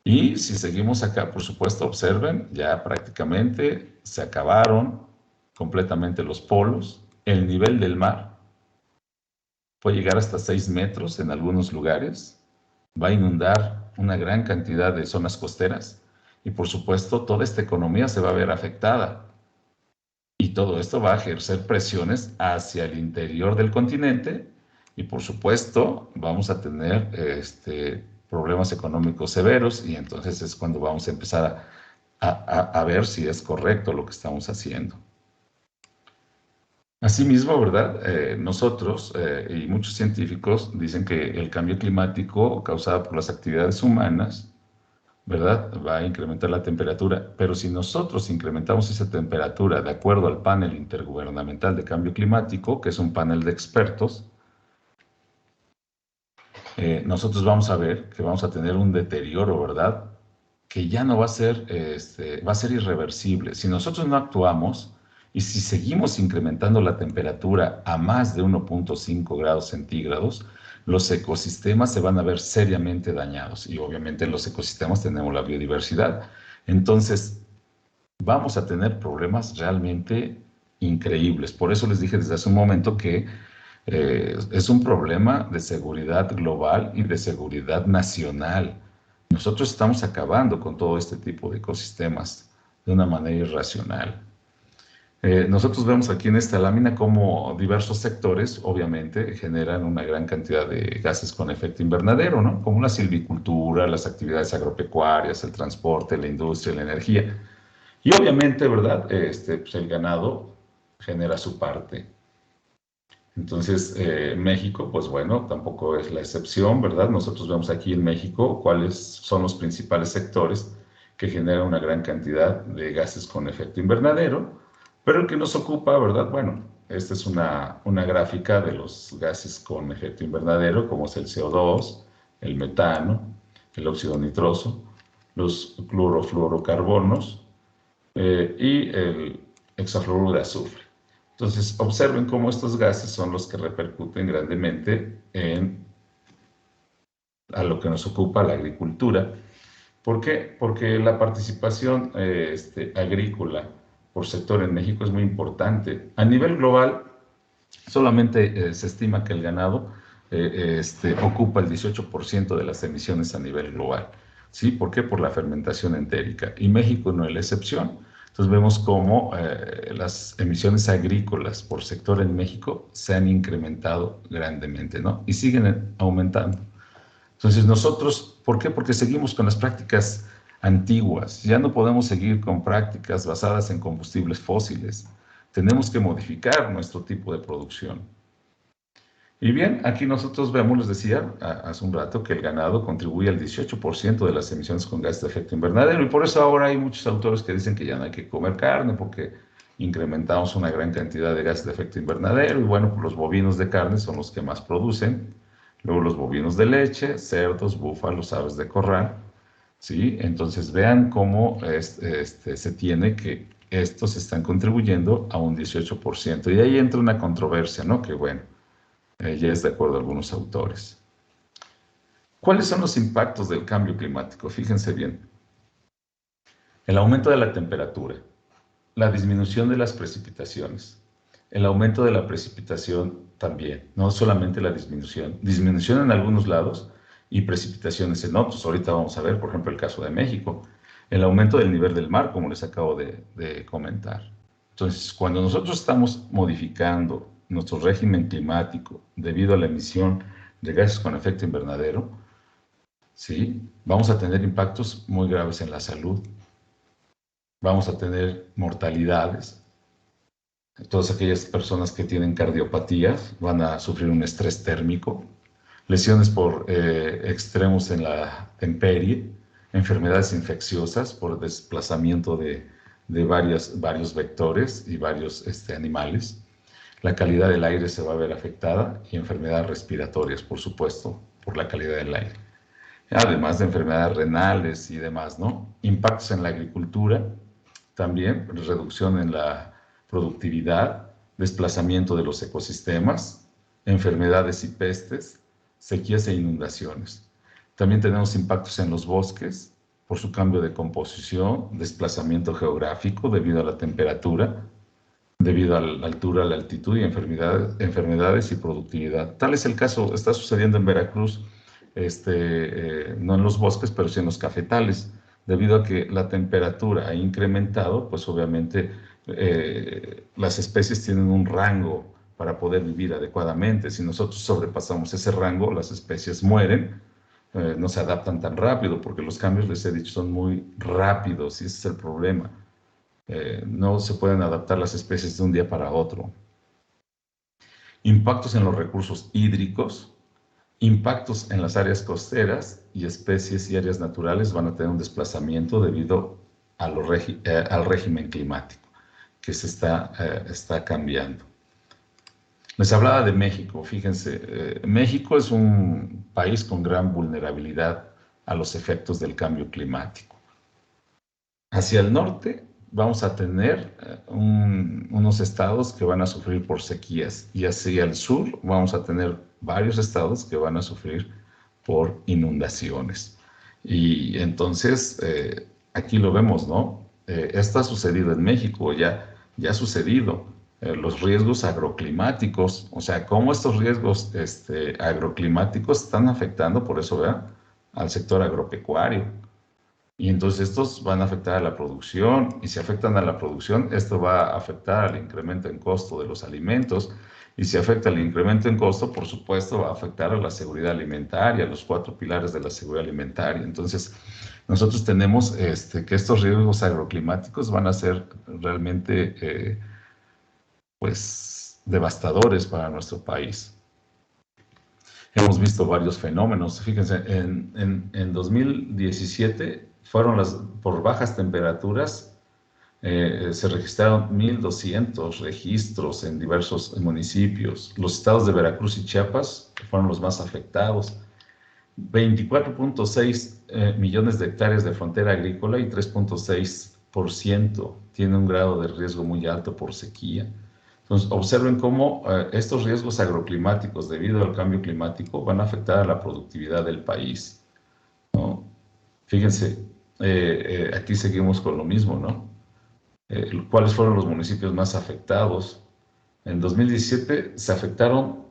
Y si seguimos acá, por supuesto, observen, ya prácticamente se acabaron completamente los polos. El nivel del mar puede llegar hasta 6 metros en algunos lugares, va a inundar una gran cantidad de zonas costeras, y por supuesto toda esta economía se va a ver afectada. Y todo esto va a ejercer presiones hacia el interior del continente, y por supuesto vamos a tener problemas económicos severos, y entonces es cuando vamos a empezar a ver si es correcto lo que estamos haciendo. Asimismo, ¿verdad? Nosotros y muchos científicos dicen que el cambio climático causado por las actividades humanas, ¿verdad?, va a incrementar la temperatura, pero si nosotros incrementamos esa temperatura de acuerdo al panel intergubernamental de cambio climático, que es un panel de expertos, nosotros vamos a ver que vamos a tener un deterioro, ¿verdad?, que ya no va a ser, va a ser irreversible. Si nosotros no actuamos y si seguimos incrementando la temperatura a más de 1.5 grados centígrados, los ecosistemas se van a ver seriamente dañados, y obviamente en los ecosistemas tenemos la biodiversidad. Entonces, vamos a tener problemas realmente increíbles. Por eso les dije desde hace un momento que es un problema de seguridad global y de seguridad nacional. Nosotros estamos acabando con todo este tipo de ecosistemas de una manera irracional. Nosotros vemos aquí en esta lámina cómo diversos sectores, obviamente, generan una gran cantidad de gases con efecto invernadero, ¿no? Como la silvicultura, las actividades agropecuarias, el transporte, la industria, la energía. Y obviamente, ¿verdad?, pues el ganado genera su parte. Entonces, México, pues bueno, tampoco es la excepción, ¿verdad? Nosotros vemos aquí en México cuáles son los principales sectores que generan una gran cantidad de gases con efecto invernadero. Pero el que nos ocupa, ¿verdad? Bueno, esta es una gráfica de los gases con efecto invernadero, como es el CO2, el metano, el óxido nitroso, los clorofluorocarbonos y el hexafluoruro de azufre. Entonces, observen cómo estos gases son los que repercuten grandemente a lo que nos ocupa, la agricultura. ¿Por qué? Porque la participación agrícola por sector en México es muy importante. A nivel global, solamente se estima que el ganado ocupa el 18% de las emisiones a nivel global. ¿Sí? ¿Por qué? Por la fermentación entérica. Y México no es la excepción. Entonces vemos cómo las emisiones agrícolas por sector en México se han incrementado grandemente, ¿no? Y siguen aumentando. Entonces nosotros, ¿por qué? Porque seguimos con las prácticas antiguas. Ya no podemos seguir con prácticas basadas en combustibles fósiles. Tenemos que modificar nuestro tipo de producción. Y bien, aquí nosotros vemos, les decía hace un rato, que el ganado contribuye al 18% de las emisiones con gases de efecto invernadero, y por eso ahora hay muchos autores que dicen que ya no hay que comer carne porque incrementamos una gran cantidad de gases de efecto invernadero, y bueno, pues los bovinos de carne son los que más producen, luego los bovinos de leche, cerdos, búfalos, aves de corral, ¿sí? Entonces vean cómo se tiene que estos están contribuyendo a un 18%, y ahí entra una controversia, ¿no? Que bueno, ya es de acuerdo a algunos autores. ¿Cuáles son los impactos del cambio climático? Fíjense bien. El aumento de la temperatura, la disminución de las precipitaciones, el aumento de la precipitación también, no solamente la disminución en algunos lados y precipitaciones en otros. Ahorita vamos a ver, por ejemplo, el caso de México, el aumento del nivel del mar, como les acabo de comentar. Entonces, cuando nosotros estamos modificando nuestro régimen climático debido a la emisión de gases con efecto invernadero, ¿sí? Vamos a tener impactos muy graves en la salud, vamos a tener mortalidades. Todas aquellas personas que tienen cardiopatías van a sufrir un estrés térmico, lesiones por extremos en la temperie, enfermedades infecciosas por desplazamiento de varios vectores y varios animales. La calidad del aire se va a ver afectada y enfermedades respiratorias, por supuesto, por la calidad del aire. Además de enfermedades renales y demás, ¿no? Impactos en la agricultura, también reducción en la productividad, desplazamiento de los ecosistemas, enfermedades y pestes, sequías e inundaciones. También tenemos impactos en los bosques por su cambio de composición, desplazamiento geográfico debido a la temperatura, debido a la altura, la altitud y enfermedades y productividad. Tal es el caso, está sucediendo en Veracruz, no en los bosques, pero sí en los cafetales, debido a que la temperatura ha incrementado, pues obviamente las especies tienen un rango para poder vivir adecuadamente. Si nosotros sobrepasamos ese rango, las especies mueren, no se adaptan tan rápido, porque los cambios, les he dicho, son muy rápidos, y ese es el problema. No se pueden adaptar las especies de un día para otro. Impactos en los recursos hídricos, impactos en las áreas costeras, y especies y áreas naturales van a tener un desplazamiento debido al régimen climático que se está cambiando. Les hablaba de México. Fíjense, México es un país con gran vulnerabilidad a los efectos del cambio climático. Hacia el norte vamos a tener unos estados que van a sufrir por sequías, y hacia el sur vamos a tener varios estados que van a sufrir por inundaciones. Y entonces, aquí lo vemos, ¿no? Esto ha sucedido en México, ya ha sucedido. Los riesgos agroclimáticos, o sea, cómo estos riesgos agroclimáticos están afectando, por eso vean, al sector agropecuario. Y entonces estos van a afectar a la producción, y si afectan a la producción, esto va a afectar al incremento en costo de los alimentos, y si afecta al incremento en costo, por supuesto, va a afectar a la seguridad alimentaria, los 4 pilares de la seguridad alimentaria. Entonces, nosotros tenemos que estos riesgos agroclimáticos van a ser realmente, pues, devastadores para nuestro país. Hemos visto varios fenómenos. Fíjense, en 2017 por bajas temperaturas, se registraron 1.200 registros en diversos municipios. Los estados de Veracruz y Chiapas fueron los más afectados. 24.6 millones de hectáreas de frontera agrícola, y 3.6% tiene un grado de riesgo muy alto por sequía. Entonces, observen cómo estos riesgos agroclimáticos debido al cambio climático van a afectar a la productividad del país, ¿no? Fíjense, aquí seguimos con lo mismo, ¿no? ¿Cuáles fueron los municipios más afectados? En 2017 se afectaron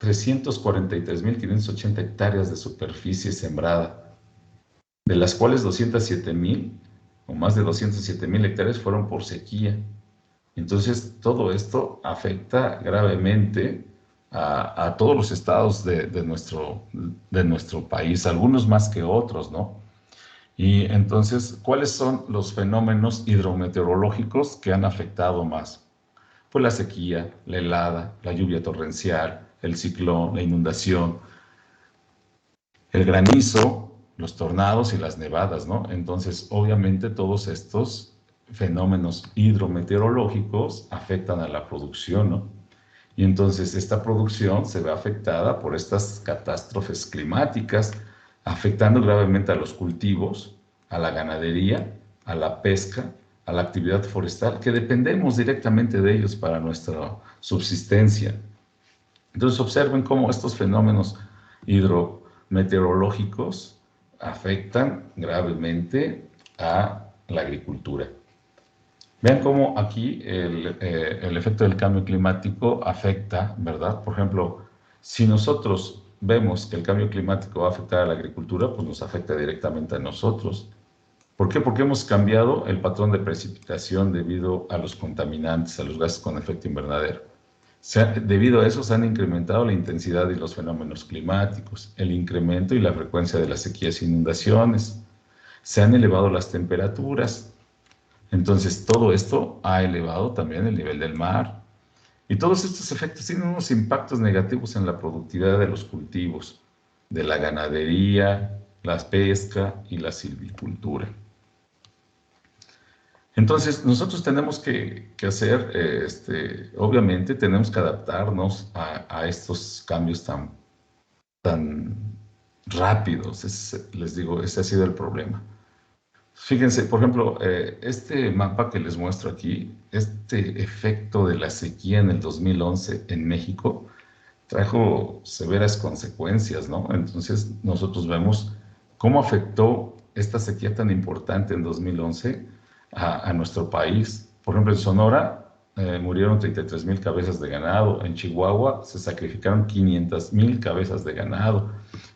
343.580 hectáreas de superficie sembrada. de las cuales 207,000 o más de 207,000 hectáreas fueron por sequía. Entonces, todo esto afecta gravemente a todos los estados de nuestro país, algunos más que otros, ¿no? Y entonces, ¿cuáles son los fenómenos hidrometeorológicos que han afectado más? Pues la sequía, la helada, la lluvia torrencial, el ciclón, la inundación, el granizo, los tornados y las nevadas, ¿no? Entonces, obviamente, todos estos fenómenos hidrometeorológicos afectan a la producción, ¿no? Y entonces esta producción se ve afectada por estas catástrofes climáticas, afectando gravemente a los cultivos, a la ganadería, a la pesca, a la actividad forestal, que dependemos directamente de ellos para nuestra subsistencia. Entonces observen cómo estos fenómenos hidrometeorológicos afectan gravemente a la agricultura. Vean cómo aquí el efecto del cambio climático afecta, ¿verdad? Por ejemplo, si nosotros vemos que el cambio climático va a afectar a la agricultura, pues nos afecta directamente a nosotros. ¿Por qué? Porque hemos cambiado el patrón de precipitación debido a los contaminantes, a los gases con efecto invernadero. Debido a eso se han incrementado la intensidad y los fenómenos climáticos, el incremento y la frecuencia de las sequías e inundaciones. Se han elevado las temperaturas. Entonces, todo esto ha elevado también el nivel del mar. Y todos estos efectos tienen unos impactos negativos en la productividad de los cultivos, de la ganadería, la pesca y la silvicultura. Entonces, nosotros tenemos que hacer, obviamente, tenemos que adaptarnos a estos cambios tan rápidos. Les digo, ese ha sido el problema. Fíjense, por ejemplo, este mapa que les muestro aquí, este efecto de la sequía en el 2011 en México, trajo severas consecuencias, ¿no? Entonces, nosotros vemos cómo afectó esta sequía tan importante en 2011 a nuestro país. Por ejemplo, en Sonora murieron 33,000 cabezas de ganado, en Chihuahua se sacrificaron 500,000 cabezas de ganado,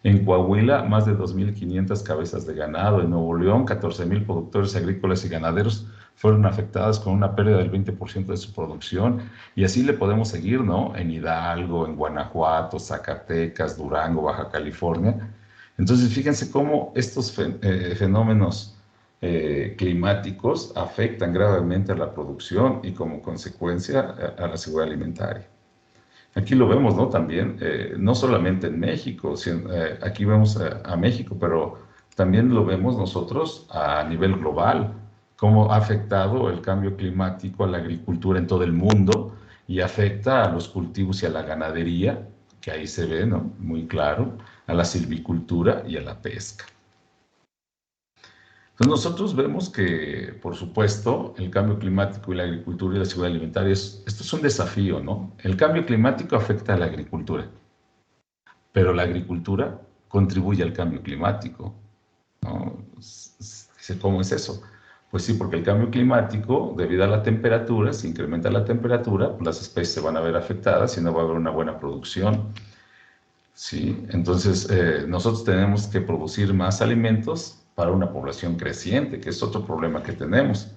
en Coahuila más de 2,500 cabezas de ganado, en Nuevo León 14,000 productores agrícolas y ganaderos fueron afectados con una pérdida del 20% de su producción, y así le podemos seguir, ¿no? En Hidalgo, en Guanajuato, Zacatecas, Durango, Baja California. Entonces, fíjense cómo estos fenómenos climáticos afectan gravemente a la producción y como consecuencia a la seguridad alimentaria. Aquí lo vemos, ¿no? También, no solamente en México, aquí vemos a México, pero también lo vemos nosotros a nivel global, cómo ha afectado el cambio climático a la agricultura en todo el mundo y afecta a los cultivos y a la ganadería, que ahí se ve, ¿no? Muy claro, a la silvicultura y a la pesca. Entonces nosotros vemos que, por supuesto, el cambio climático y la agricultura y la seguridad alimentaria, esto es un desafío, ¿no? El cambio climático afecta a la agricultura, pero la agricultura contribuye al cambio climático, ¿no? ¿Cómo es eso? Pues sí, porque el cambio climático, debido a la temperatura, si incrementa la temperatura, pues las especies se van a ver afectadas y no va a haber una buena producción, ¿sí? Entonces, nosotros tenemos que producir más alimentos para una población creciente, que es otro problema que tenemos.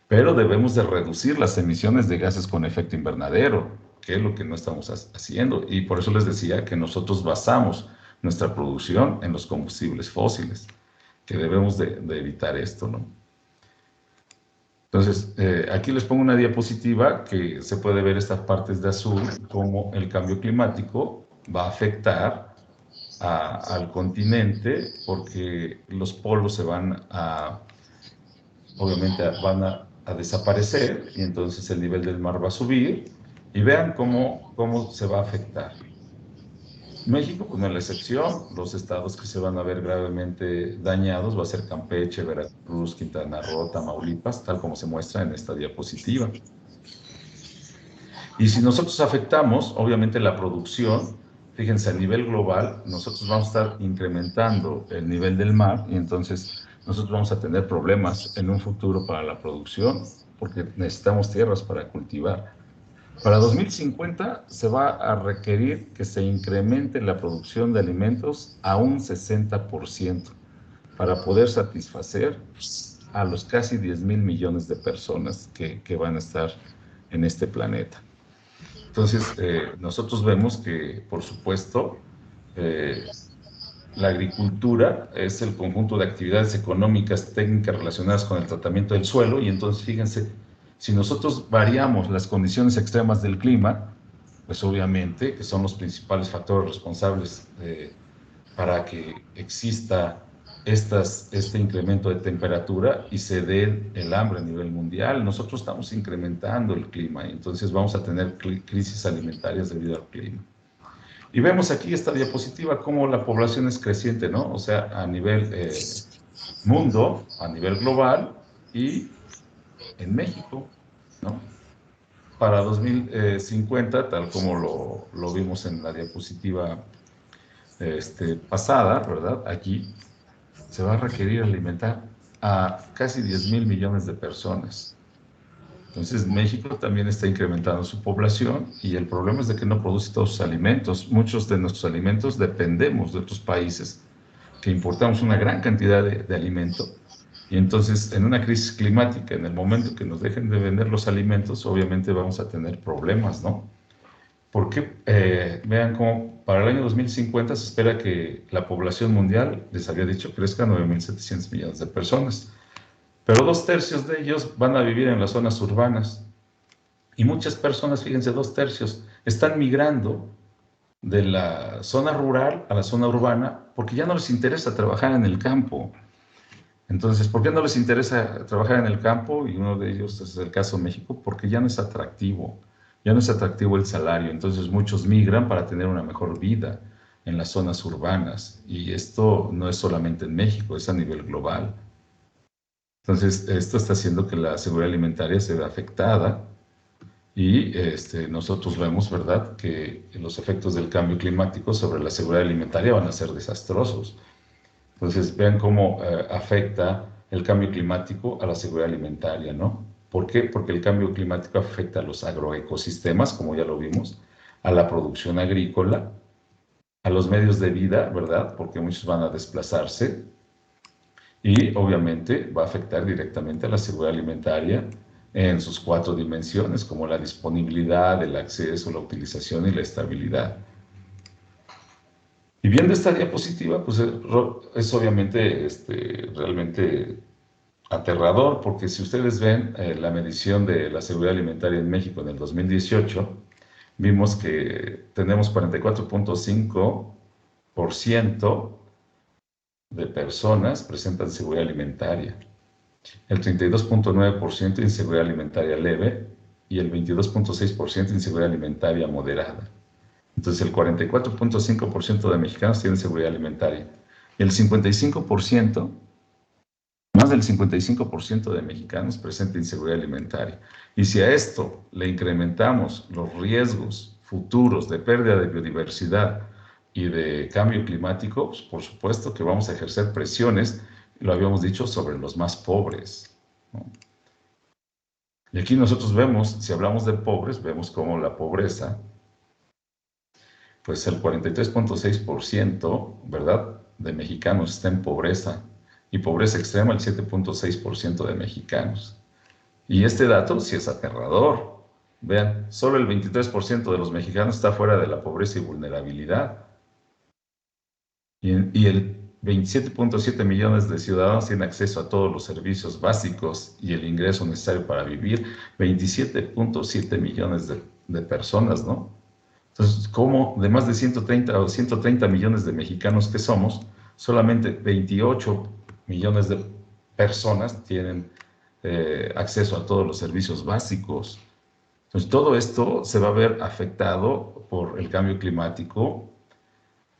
Pero debemos de reducir las emisiones de gases con efecto invernadero, que es lo que no estamos haciendo. Y por eso les decía que nosotros basamos nuestra producción en los combustibles fósiles, que debemos de evitar esto, ¿no? Entonces, aquí les pongo una diapositiva que se puede ver estas partes de azul, cómo el cambio climático va a afectar al continente, porque los polos se van obviamente van a desaparecer, y entonces el nivel del mar va a subir, y vean cómo se va a afectar. México, pues no es la excepción. Los estados que se van a ver gravemente dañados va a ser Campeche, Veracruz, Quintana Roo, Tamaulipas, tal como se muestra en esta diapositiva. Y si nosotros afectamos, obviamente, la producción, fíjense, a nivel global, nosotros vamos a estar incrementando el nivel del mar, y entonces nosotros vamos a tener problemas en un futuro para la producción, porque necesitamos tierras para cultivar. Para 2050 se va a requerir que se incremente la producción de alimentos a un 60%. para poder satisfacer a los casi 10,000 millones de personas que van a estar en este planeta. Entonces, nosotros vemos que, por supuesto, la agricultura es el conjunto de actividades económicas, técnicas relacionadas con el tratamiento del suelo, y entonces, fíjense, si nosotros variamos las condiciones extremas del clima, pues obviamente que son los principales factores responsables para que exista este incremento de temperatura y se dé el hambre a nivel mundial. Nosotros estamos incrementando el clima y entonces vamos a tener crisis alimentarias debido al clima. Y vemos aquí esta diapositiva cómo la población es creciente, ¿no? O sea, a nivel mundo, a nivel global y en México, ¿no? Para 2050, tal como lo vimos en la diapositiva pasada, ¿verdad? Aquí se va a requerir alimentar a casi 10,000 millones de personas. Entonces, México también está incrementando su población y el problema es de que no produce todos sus alimentos. Muchos de nuestros alimentos dependemos de otros países que importamos una gran cantidad de alimento. Y entonces, en una crisis climática, en el momento que nos dejen de vender los alimentos, obviamente vamos a tener problemas, ¿no? Porque vean cómo para el año 2050 se espera que la población mundial, les había dicho, crezca a 9,700 millones de personas. Pero 2/3 de ellos van a vivir en las zonas urbanas. Y muchas personas, fíjense, 2/3, están migrando de la zona rural a la zona urbana porque ya no les interesa trabajar en el campo. Entonces, ¿por qué no les interesa trabajar en el campo? Y uno de ellos es el caso de México, porque ya no es atractivo. Ya no es atractivo el salario. Entonces, muchos migran para tener una mejor vida en las zonas urbanas. Y esto no es solamente en México, es a nivel global. Entonces, esto está haciendo que la seguridad alimentaria se vea afectada y nosotros vemos, ¿verdad?, que los efectos del cambio climático sobre la seguridad alimentaria van a ser desastrosos. Entonces, vean cómo afecta el cambio climático a la seguridad alimentaria, ¿no? ¿Por qué? Porque el cambio climático afecta a los agroecosistemas, como ya lo vimos, a la producción agrícola, a los medios de vida, ¿verdad?, porque muchos van a desplazarse, y obviamente va a afectar directamente a la seguridad alimentaria en sus 4 dimensiones, como la disponibilidad, el acceso, la utilización y la estabilidad. Y viendo esta diapositiva, pues es obviamente realmente aterrador, porque si ustedes ven la medición de la seguridad alimentaria en México en el 2018, vimos que tenemos 44.5% de personas presentan seguridad alimentaria, el 32.9% inseguridad alimentaria leve y el 22.6% inseguridad alimentaria moderada. Entonces el 44.5% de mexicanos tienen seguridad alimentaria y el 55%, más del 55% de mexicanos presenta inseguridad alimentaria. Y si a esto le incrementamos los riesgos futuros de pérdida de biodiversidad y de cambio climático, pues por supuesto que vamos a ejercer presiones, lo habíamos dicho, sobre los más pobres, ¿no? Y aquí nosotros vemos, si hablamos de pobres, vemos cómo la pobreza, pues el 43.6%, ¿verdad?, de mexicanos está en pobreza, y pobreza extrema el 7.6% de mexicanos. Y este dato sí es aterrador. Vean, solo el 23% de los mexicanos está fuera de la pobreza y vulnerabilidad. Y el 27.7 millones de ciudadanos tienen acceso a todos los servicios básicos y el ingreso necesario para vivir. 27.7 millones de personas, ¿no? Entonces, ¿cómo de más de 130 millones de mexicanos que somos, solamente 28 millones de personas tienen acceso a todos los servicios básicos? Entonces, todo esto se va a ver afectado por el cambio climático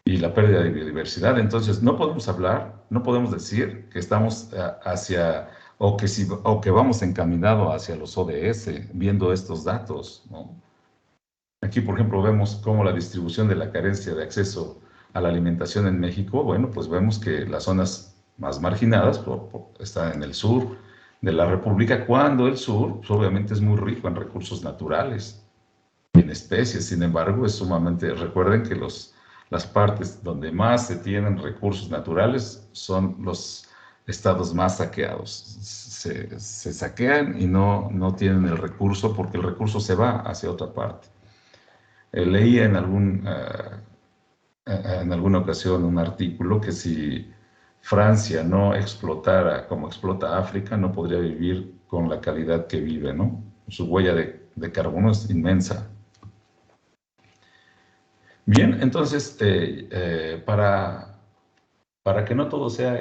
y la pérdida de biodiversidad. Entonces, no podemos decir que estamos o que vamos encaminado hacia los ODS, viendo estos datos, ¿no? Aquí, por ejemplo, vemos cómo la distribución de la carencia de acceso a la alimentación en México, bueno, pues vemos que las zonas más marginadas están en el sur de la República, cuando el sur, pues, obviamente es muy rico en recursos naturales y en especies. Sin embargo, recuerden que las partes donde más se tienen recursos naturales son estados más saqueados. Se saquean y no tienen el recurso porque el recurso se va hacia otra parte. Leí en alguna ocasión un artículo que si Francia no explotara como explota África, no podría vivir con la calidad que vive, ¿no? Su huella de carbono es inmensa. Bien, entonces, para que no todo sea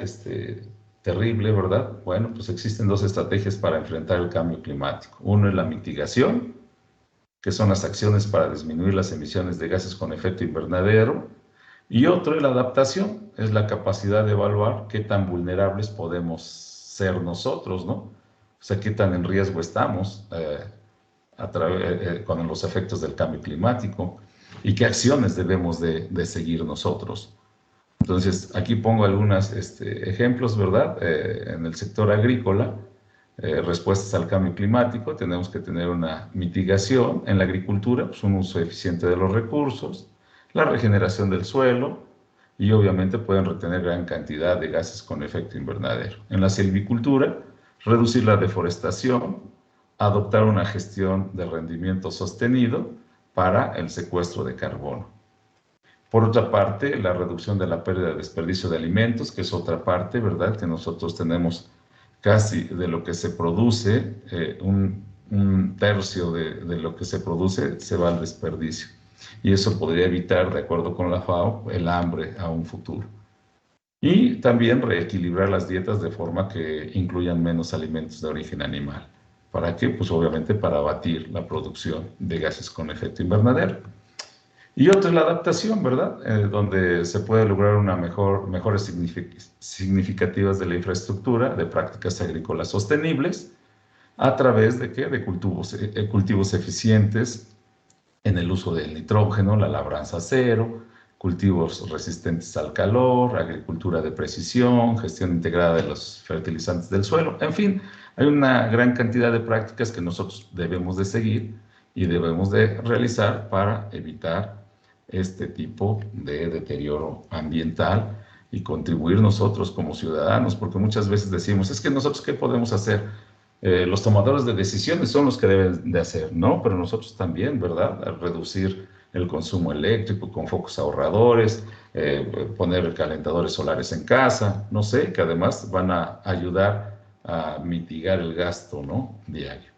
terrible, ¿verdad? Bueno, pues existen dos estrategias para enfrentar el cambio climático. Uno es la mitigación, que son las acciones para disminuir las emisiones de gases con efecto invernadero, y otro es la adaptación, es la capacidad de evaluar qué tan vulnerables podemos ser nosotros, ¿no? O sea, qué tan en riesgo estamos con los efectos del cambio climático y qué acciones debemos de seguir nosotros. Entonces, aquí pongo algunos ejemplos, ¿verdad? En el sector agrícola, respuestas al cambio climático, tenemos que tener una mitigación. En la agricultura, pues un uso eficiente de los recursos, la regeneración del suelo y obviamente pueden retener gran cantidad de gases con efecto invernadero. En la silvicultura, reducir la deforestación, adoptar una gestión de rendimiento sostenido para el secuestro de carbono. Por otra parte, la reducción de la pérdida de desperdicio de alimentos, que es otra parte, ¿verdad? Que nosotros tenemos casi de lo que se produce, un tercio de lo que se produce se va al desperdicio. Y eso podría evitar, de acuerdo con la FAO, el hambre a un futuro. Y también reequilibrar las dietas de forma que incluyan menos alimentos de origen animal. ¿Para qué? Pues obviamente para abatir la producción de gases con efecto invernadero. Y otra es la adaptación, ¿verdad? Donde se puede lograr una mejoras significativas de la infraestructura, de prácticas agrícolas sostenibles, a través de, ¿qué? De cultivos eficientes en el uso del nitrógeno, la labranza cero, cultivos resistentes al calor, agricultura de precisión, gestión integrada de los fertilizantes del suelo. En fin, hay una gran cantidad de prácticas que nosotros debemos de seguir y debemos de realizar para evitar este tipo de deterioro ambiental y contribuir nosotros como ciudadanos, porque muchas veces decimos, es que nosotros, ¿qué podemos hacer? Los tomadores de decisiones son los que deben de hacer, ¿no? Pero nosotros también, ¿verdad? A reducir el consumo eléctrico con focos ahorradores, poner calentadores solares en casa, no sé, que además van a ayudar a mitigar el gasto, ¿no? Diario.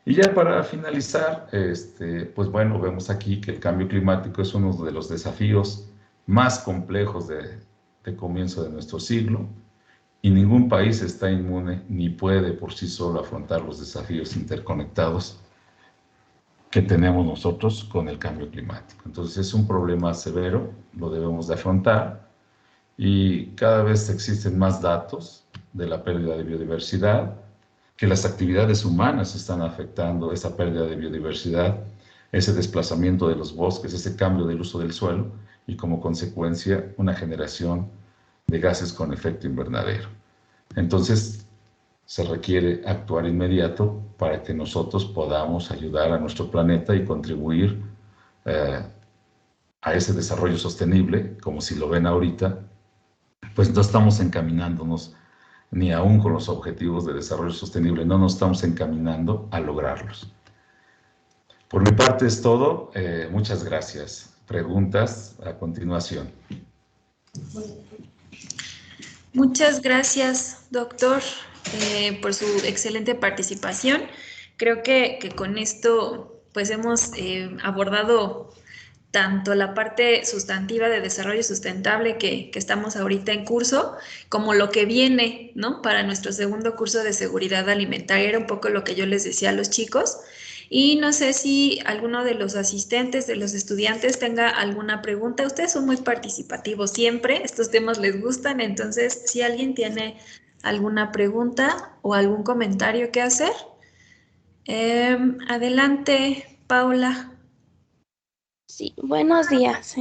Y ya para finalizar, pues bueno, vemos aquí que el cambio climático es uno de los desafíos más complejos de comienzo de nuestro siglo, y ningún país está inmune ni puede por sí solo afrontar los desafíos interconectados que tenemos nosotros con el cambio climático. Entonces es un problema severo, lo debemos de afrontar, y cada vez existen más datos de la pérdida de biodiversidad, que las actividades humanas están afectando esa pérdida de biodiversidad, ese desplazamiento de los bosques, ese cambio del uso del suelo y como consecuencia una generación de gases con efecto invernadero. Entonces se requiere actuar inmediato para que nosotros podamos ayudar a nuestro planeta y contribuir a ese desarrollo sostenible, como si lo ven ahorita, pues no estamos encaminándonos ni aún con los objetivos de desarrollo sostenible, no nos estamos encaminando a lograrlos. Por mi parte es todo. Muchas gracias. Preguntas a continuación.
Muchas gracias, doctor, por su excelente participación. Creo que con esto pues hemos abordado tanto la parte sustantiva de desarrollo sustentable que estamos ahorita en curso, como lo que viene, ¿no? Para nuestro segundo curso de seguridad alimentaria, era un poco lo que yo les decía a los chicos. Y no sé si alguno de los asistentes, de los estudiantes, tenga alguna pregunta. Ustedes son muy participativos siempre, estos temas les gustan, entonces si alguien tiene alguna pregunta o algún comentario que hacer. Adelante, Paula.
Sí, buenos días.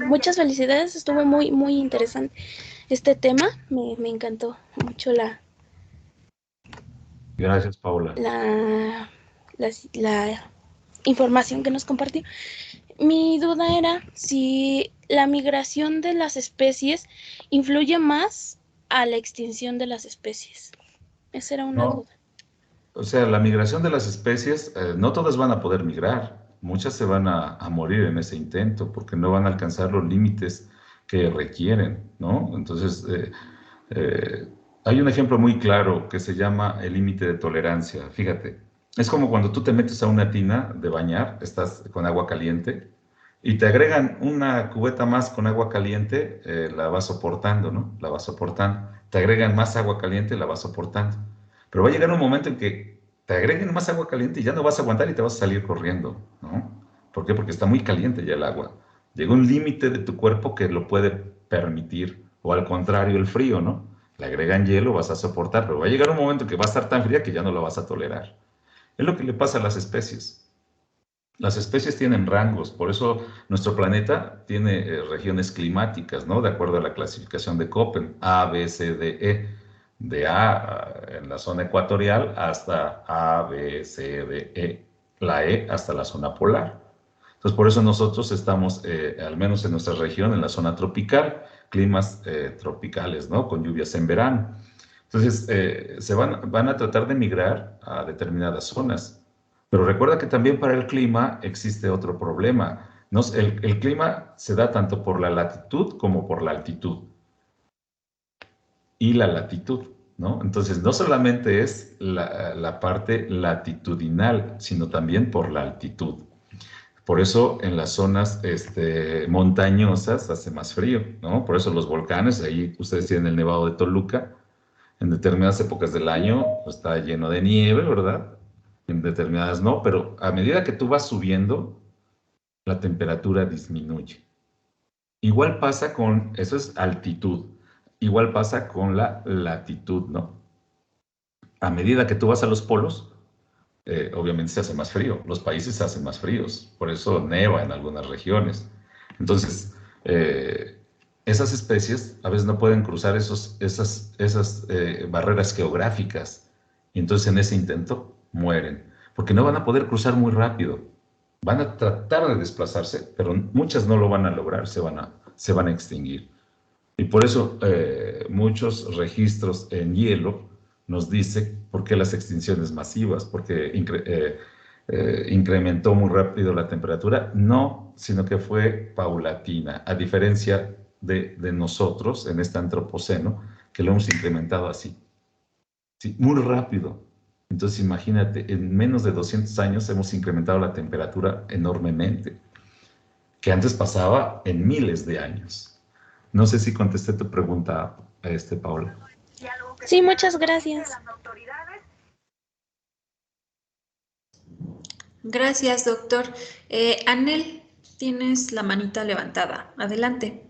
Muchas felicidades, estuvo muy interesante este tema. Me encantó mucho
Gracias, Paula.
la información que nos compartió. Mi duda era si la migración de las especies influye más a la extinción de las especies? Esa era una
No,
duda.
o sea, la migración de las especies, no todas van a poder migrar, muchas se van a morir en ese intento porque no van a alcanzar los límites que requieren, ¿no? Entonces, eh, hay un ejemplo muy claro que se llama el límite de tolerancia. Fíjate, es como cuando tú te metes a una tina de bañar, estás con agua caliente y te agregan una cubeta más con agua caliente, la vas soportando, ¿no? La vas soportando. Te agregan más agua caliente, la vas soportando. Pero va a llegar un momento en que te agreguen más agua caliente y ya no vas a aguantar y te vas a salir corriendo, ¿no? ¿Por qué? Porque está muy caliente ya el agua. Llega un límite de tu cuerpo que lo puede permitir, o al contrario, el frío, ¿no? Le agregan hielo, vas a soportar, pero va a llegar un momento que va a estar tan fría que ya no la vas a tolerar. Es lo que le pasa a las especies. Las especies tienen rangos, por eso nuestro planeta tiene regiones climáticas, ¿no? De acuerdo a la clasificación de Köppen, A, B, C, D, E. De A en la zona ecuatorial hasta A, B, C, D, E. La E hasta la zona polar. Entonces, por eso nosotros estamos, al menos en nuestra región, en la zona tropical, climas tropicales, ¿no? Con lluvias en verano. Entonces, van a tratar de migrar a determinadas zonas. Pero recuerda que también para el clima existe otro problema. El clima se da tanto por la latitud como por la altitud. Y la latitud, ¿no? Entonces, no solamente es la parte latitudinal, sino también por la altitud. Por eso en las zonas montañosas hace más frío, ¿no? Por eso los volcanes, ahí ustedes tienen el Nevado de Toluca, en determinadas épocas del año pues, está lleno de nieve, ¿verdad? En determinadas no, pero a medida que tú vas subiendo, la temperatura disminuye. Igual pasa con, eso es altitud, igual pasa con la latitud, ¿no? A medida que tú vas a los polos, obviamente se hace más frío, los países se hacen más fríos, por eso neva en algunas regiones. Entonces, esas especies a veces no pueden cruzar esas barreras geográficas, y entonces en ese intento mueren, porque no van a poder cruzar muy rápido. Van a tratar de desplazarse, pero muchas no lo van a lograr, se van a extinguir. Y por eso muchos registros en hielo nos dicen por qué las extinciones masivas, porque incrementó muy rápido la temperatura. No, sino que fue paulatina, a diferencia de nosotros en este antropoceno, que lo hemos incrementado así, ¿sí? Muy rápido. Entonces imagínate, en menos de 200 años hemos incrementado la temperatura enormemente, que antes pasaba en miles de años. No sé si contesté tu pregunta, Paula.
Sí, muchas gracias.
Gracias, doctor. Anel, tienes la manita levantada. Adelante.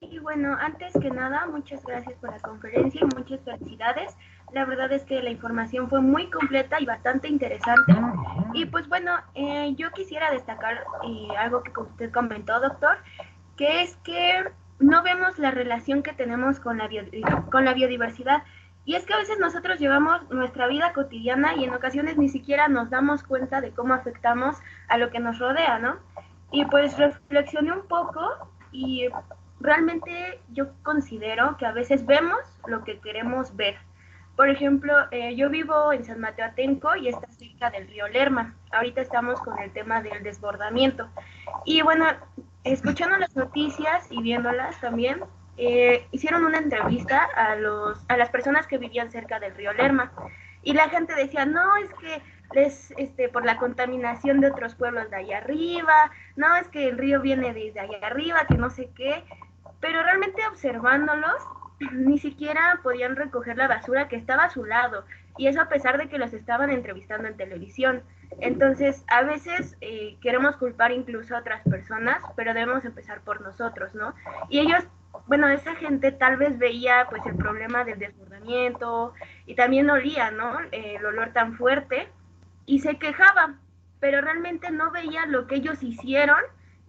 Y bueno, antes que nada, muchas gracias por la conferencia y muchas felicidades. La verdad es que la información fue muy completa y bastante interesante. Y pues bueno, yo quisiera destacar algo que usted comentó, doctor, que es que no vemos la relación que tenemos con la biodiversidad. Y es que a veces nosotros llevamos nuestra vida cotidiana y en ocasiones ni siquiera nos damos cuenta de cómo afectamos a lo que nos rodea, ¿no? Y pues reflexioné un poco y realmente yo considero que a veces vemos lo que queremos ver. Por ejemplo, yo vivo en San Mateo Atenco y está cerca del río Lerma. Ahorita estamos con el tema del desbordamiento. Y bueno, escuchando las noticias y viéndolas también, hicieron una entrevista a las personas que vivían cerca del río Lerma. Y la gente decía, no, es que por la contaminación de otros pueblos de allá arriba, no, es que el río viene desde allá arriba, que no sé qué. Pero realmente observándolos, ni siquiera podían recoger la basura que estaba a su lado, y eso a pesar de que los estaban entrevistando en televisión. Entonces, a veces queremos culpar incluso a otras personas, pero debemos empezar por nosotros, ¿no? Y ellos, bueno, esa gente tal vez veía pues el problema del desbordamiento y también olía, ¿no? El olor tan fuerte y se quejaban, pero realmente no veía lo que ellos hicieron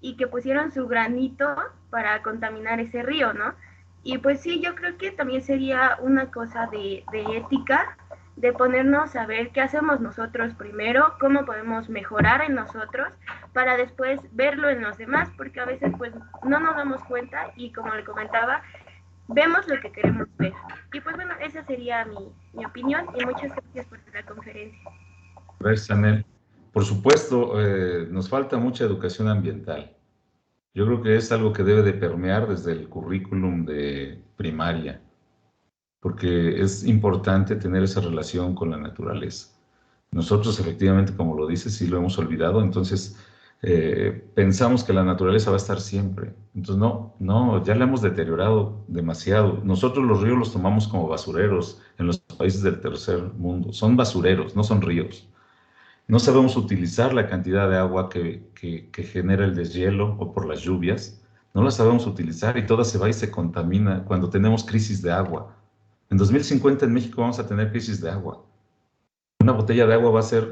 y que pusieron su granito para contaminar ese río, ¿no? Y pues sí, yo creo que también sería una cosa de ética, de ponernos a ver qué hacemos nosotros primero, cómo podemos mejorar en nosotros, para después verlo en los demás, porque a veces pues no nos damos cuenta y como le comentaba, vemos lo que queremos ver. Y pues bueno, esa sería mi opinión y muchas gracias por la conferencia.
Gracias, Anel. Por supuesto, nos falta mucha educación ambiental. Yo creo que es algo que debe de permear desde el currículum de primaria, porque es importante tener esa relación con la naturaleza. Nosotros, efectivamente, como lo dices, sí lo hemos olvidado, entonces pensamos que la naturaleza va a estar siempre. Entonces, no, ya la hemos deteriorado demasiado. Nosotros los ríos los tomamos como basureros en los países del tercer mundo. Son basureros, no son ríos. No sabemos utilizar la cantidad de agua que genera el deshielo o por las lluvias. No la sabemos utilizar y toda se va y se contamina cuando tenemos crisis de agua. En 2050 en México vamos a tener crisis de agua. Una botella de agua va a ser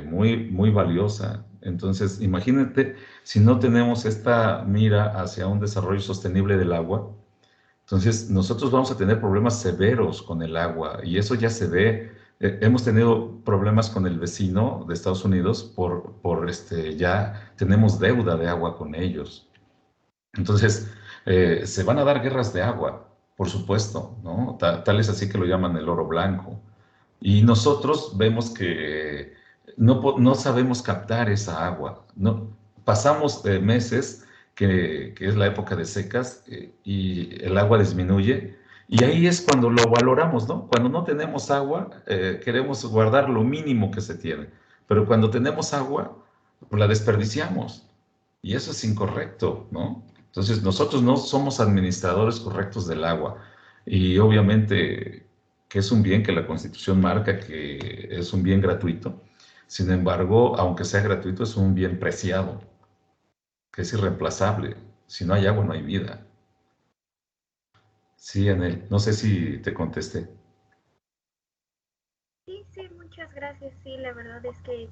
muy valiosa. Entonces, imagínate si no tenemos esta mira hacia un desarrollo sostenible del agua. Entonces, nosotros vamos a tener problemas severos con el agua y eso ya se ve. Hemos tenido problemas con el vecino de Estados Unidos ya tenemos deuda de agua con ellos. Entonces, se van a dar guerras de agua, por supuesto, ¿no? Tal es así que lo llaman el oro blanco. Y nosotros vemos que no sabemos captar esa agua. No, pasamos meses, que es la época de secas, y el agua disminuye, y ahí es cuando lo valoramos, ¿no? Cuando no tenemos agua, queremos guardar lo mínimo que se tiene, pero cuando tenemos agua, pues la desperdiciamos, y eso es incorrecto, ¿no? Entonces, nosotros no somos administradores correctos del agua, y obviamente que es un bien que la Constitución marca que es un bien gratuito. Sin embargo, aunque sea gratuito, es un bien preciado, que es irreemplazable. Si no hay agua, no hay vida. Sí, Anel, no sé si te contesté.
Sí, muchas gracias. Sí, la verdad es que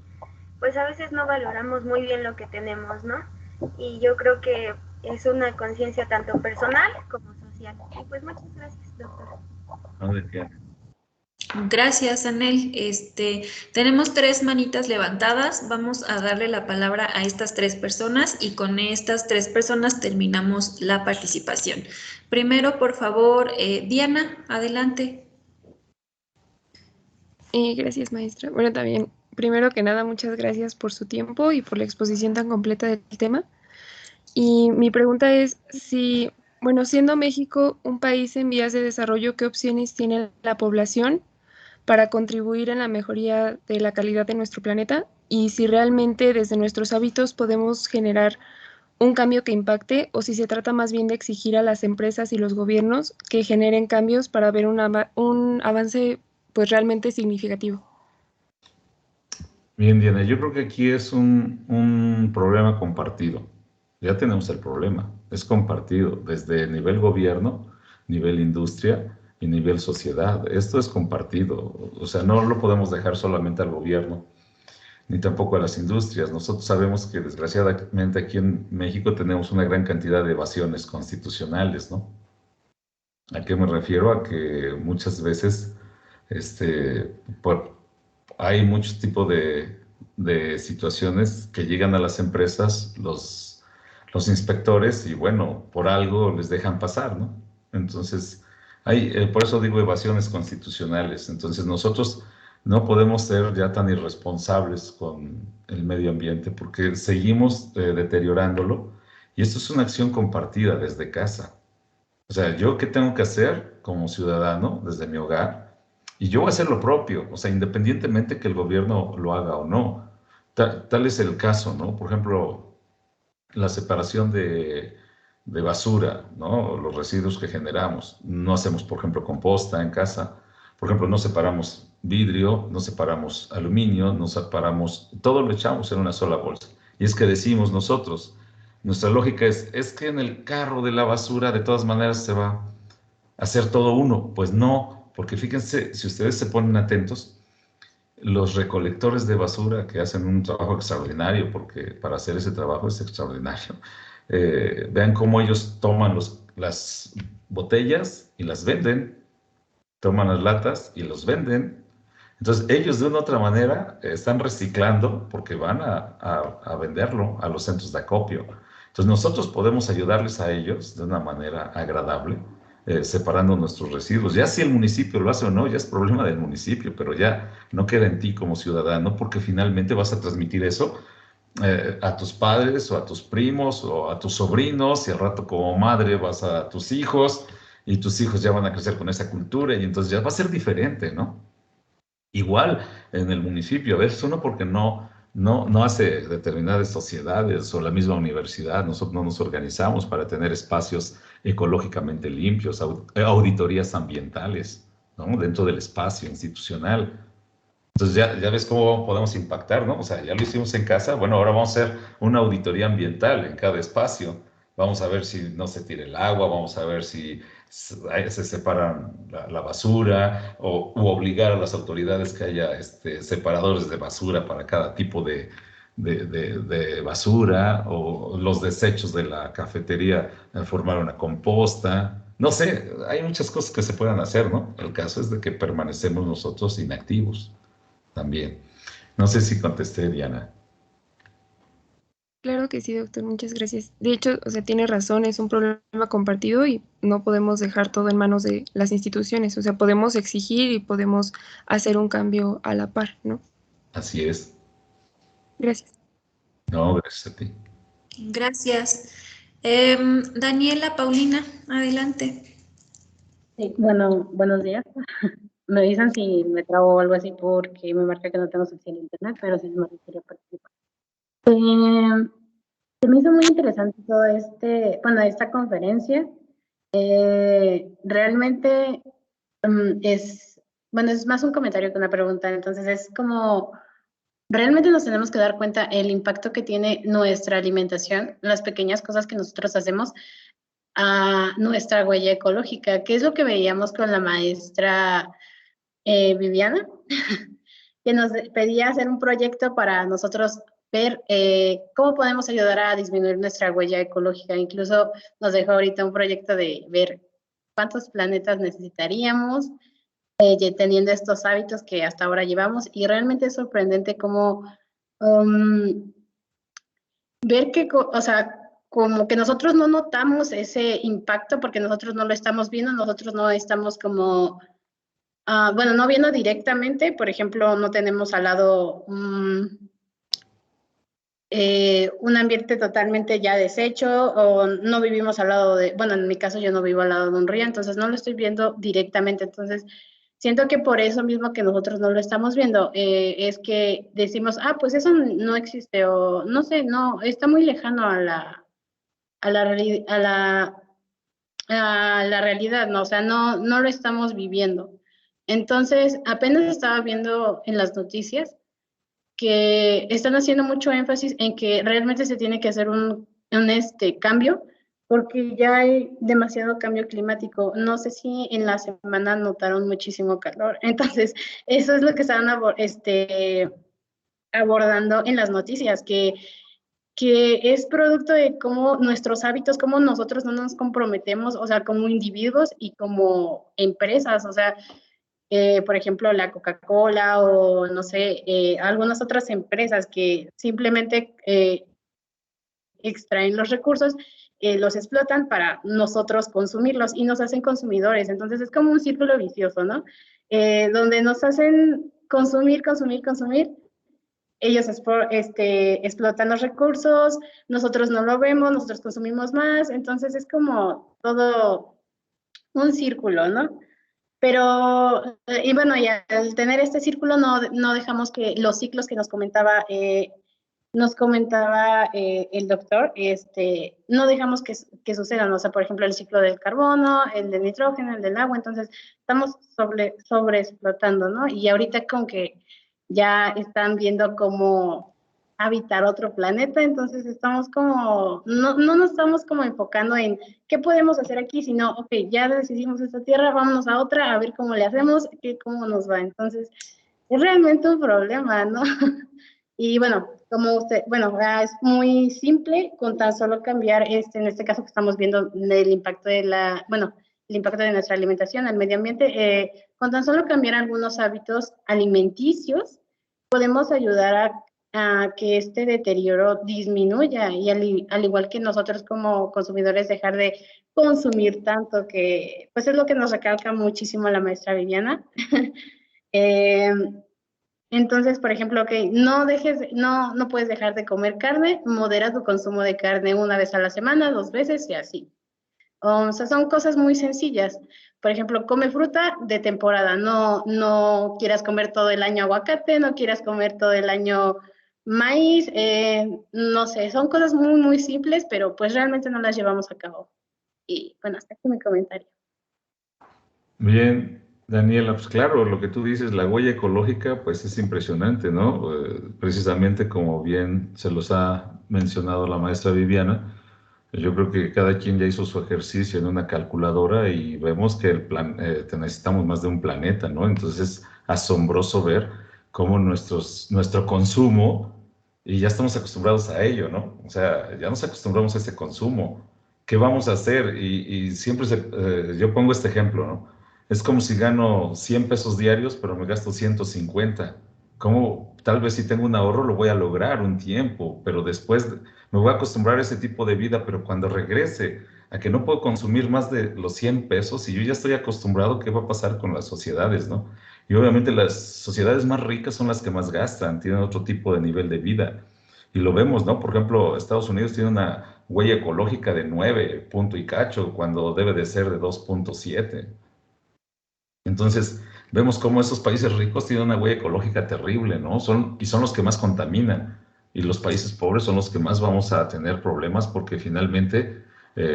pues a veces no valoramos muy bien lo que tenemos, ¿no? Y yo creo que es una conciencia tanto personal como social. Y pues muchas gracias, doctor.
No, ¿de qué?
Gracias, Anel. Tenemos 3 manitas levantadas. Vamos a darle la palabra a estas 3 personas y con estas 3 personas terminamos la participación. Primero, por favor, Diana, adelante.
Gracias, maestra. Bueno, también, primero que nada, muchas gracias por su tiempo y por la exposición tan completa del tema. Y mi pregunta es si, bueno, siendo México un país en vías de desarrollo, ¿qué opciones tiene la población para contribuir en la mejoría de la calidad de nuestro planeta? Y si realmente desde nuestros hábitos podemos generar un cambio que impacte, o si se trata más bien de exigir a las empresas y los gobiernos que generen cambios para ver un avance pues realmente significativo.
Bien, Diana, yo creo que aquí es un problema compartido. Ya tenemos el problema, es compartido desde nivel gobierno, nivel industria y nivel sociedad. Esto es compartido, o sea, no lo podemos dejar solamente al gobierno, ni tampoco a las industrias. Nosotros sabemos que desgraciadamente aquí en México tenemos una gran cantidad de evasiones constitucionales, ¿no? ¿A qué me refiero? A que muchas veces hay muchos tipos de situaciones que llegan a las empresas, los inspectores, y bueno, por algo les dejan pasar, ¿no? Entonces, por eso digo evasiones constitucionales. Entonces, nosotros no podemos ser ya tan irresponsables con el medio ambiente porque seguimos deteriorándolo, y esto es una acción compartida desde casa. O sea, ¿yo qué tengo que hacer como ciudadano desde mi hogar? Y yo voy a hacer lo propio, o sea, independientemente que el gobierno lo haga o no. Tal es el caso, ¿no? Por ejemplo, la separación de basura, ¿no? Los residuos que generamos. No hacemos, por ejemplo, composta en casa. Por ejemplo, no separamos vidrio, no separamos aluminio, no separamos, todo lo echamos en una sola bolsa. Y es que decimos nosotros, nuestra lógica es que en el carro de la basura de todas maneras se va a hacer todo uno. Pues no, porque fíjense, si ustedes se ponen atentos, los recolectores de basura que hacen un trabajo extraordinario, porque para hacer ese trabajo es extraordinario, vean cómo ellos toman las botellas y las venden, toman las latas y los venden. Entonces ellos de una u otra manera están reciclando porque van a venderlo a los centros de acopio. Entonces nosotros podemos ayudarles a ellos de una manera agradable separando nuestros residuos. Ya si el municipio lo hace o no, ya es problema del municipio, pero ya no queda en ti como ciudadano, porque finalmente vas a transmitir eso a tus padres o a tus primos o a tus sobrinos, y al rato como madre vas a tus hijos, y tus hijos ya van a crecer con esa cultura, y entonces ya va a ser diferente, ¿no? Igual en el municipio, a veces uno porque no hace determinadas sociedades o la misma universidad, nosotros no nos organizamos para tener espacios ecológicamente limpios, auditorías ambientales, ¿no? Dentro del espacio institucional. Entonces ya ves cómo podemos impactar, ¿no? O sea, ya lo hicimos en casa, bueno, ahora vamos a hacer una auditoría ambiental en cada espacio. Vamos a ver si no se tira el agua, vamos a ver si se separan la basura, u obligar a las autoridades que haya separadores de basura para cada tipo de basura, o los desechos de la cafetería, formar una composta. No sé, hay muchas cosas que se puedan hacer, ¿no? El caso es de que permanecemos nosotros inactivos también. No sé si contesté, Diana.
Claro que sí, doctor, muchas gracias. De hecho, o sea, tiene razón, es un problema compartido y no podemos dejar todo en manos de las instituciones. O sea, podemos exigir y podemos hacer un cambio a la par, ¿no?
Así es.
Gracias.
No, gracias a ti.
Gracias. Daniela, Paulina, adelante.
Sí, bueno, buenos días. Me dicen si me trabo o algo así porque me marca que no tengo suficiente internet, pero sí me gustaría participar. Se me hizo muy interesante todo esta conferencia. Realmente es más un comentario que una pregunta. Entonces es como, realmente nos tenemos que dar cuenta el impacto que tiene nuestra alimentación, las pequeñas cosas que nosotros hacemos a nuestra huella ecológica, que es lo que veíamos con la maestra Viviana, que nos pedía hacer un proyecto para nosotros ver cómo podemos ayudar a disminuir nuestra huella ecológica. Incluso nos dejó ahorita un proyecto de ver cuántos planetas necesitaríamos teniendo estos hábitos que hasta ahora llevamos, y realmente es sorprendente cómo ver que, o sea, como que nosotros no notamos ese impacto porque nosotros no lo estamos viendo, nosotros no estamos como, bueno, no viendo directamente. Por ejemplo, no tenemos al lado un ambiente totalmente ya deshecho, o no vivimos al lado de, bueno, en mi caso yo no vivo al lado de un río, entonces no lo estoy viendo directamente. Entonces siento que por eso mismo que nosotros no lo estamos viendo, es que decimos, pues eso no existe, o no sé, no, está muy lejano a la realidad, ¿no? O sea, no lo estamos viviendo. Entonces, apenas estaba viendo en las noticias que están haciendo mucho énfasis en que realmente se tiene que hacer un cambio, porque ya hay demasiado cambio climático. No sé si en la semana notaron muchísimo calor. Entonces, eso es lo que estaban abordando en las noticias, que es producto de cómo nuestros hábitos, cómo nosotros no nos comprometemos, o sea, como individuos y como empresas. O sea, por ejemplo, la Coca-Cola o no sé, algunas otras empresas que simplemente extraen los recursos, los explotan para nosotros consumirlos y nos hacen consumidores. Entonces es como un círculo vicioso, ¿no? Donde nos hacen consumir, ellos explotan los recursos, nosotros no lo vemos, nosotros consumimos más. Entonces es como todo un círculo, ¿no? Pero, y bueno, y al tener este círculo no dejamos que los ciclos que nos comentaba el doctor, no dejamos que sucedan. O sea, por ejemplo, el ciclo del carbono, el del nitrógeno, el del agua. Entonces estamos sobreexplotando, ¿no? Y ahorita con que ya están viendo cómo habitar otro planeta, entonces estamos como, no nos estamos como enfocando en qué podemos hacer aquí, sino, ok, ya decidimos esta tierra, vámonos a otra, a ver cómo le hacemos, cómo nos va. Entonces, es realmente un problema, ¿no? Y bueno, es muy simple con tan solo cambiar, en este caso que estamos viendo el impacto el impacto de nuestra alimentación al medio ambiente, con tan solo cambiar algunos hábitos alimenticios, podemos ayudar a que este deterioro disminuya y al igual que nosotros como consumidores dejar de consumir tanto, que pues es lo que nos recalca muchísimo la maestra Viviana. Entonces, por ejemplo, que no puedes dejar de comer carne, modera tu consumo de carne una vez a la semana, 2 veces y así. O sea, son cosas muy sencillas. Por ejemplo, come fruta de temporada, no quieras comer todo el año aguacate, no quieras comer todo el año maíz, no sé, son cosas muy, muy simples, pero pues realmente no las llevamos a cabo. Y bueno, hasta aquí mi comentario.
Bien, Daniela, pues claro, lo que tú dices, la huella ecológica, pues es impresionante, ¿no? Precisamente como bien se los ha mencionado la maestra Viviana, yo creo que cada quien ya hizo su ejercicio en una calculadora y vemos que necesitamos más de un planeta, ¿no? Entonces es asombroso ver cómo nuestro consumo, y ya estamos acostumbrados a ello, ¿no? O sea, ya nos acostumbramos a ese consumo. ¿Qué vamos a hacer? Y siempre yo pongo este ejemplo, ¿no? Es como si gano 100 pesos diarios, pero me gasto 150. ¿Cómo? Tal vez si tengo un ahorro lo voy a lograr un tiempo, pero después me voy a acostumbrar a ese tipo de vida, pero cuando regrese a que no puedo consumir más de los 100 pesos y yo ya estoy acostumbrado, ¿qué va a pasar con las sociedades, no? Y obviamente las sociedades más ricas son las que más gastan, tienen otro tipo de nivel de vida. Y lo vemos, ¿no? Por ejemplo, Estados Unidos tiene una huella ecológica de 9 punto y cacho, cuando debe de ser de 2.7. Entonces, vemos cómo esos países ricos tienen una huella ecológica terrible, ¿no? Y son los que más contaminan. Y los países pobres son los que más vamos a tener problemas porque finalmente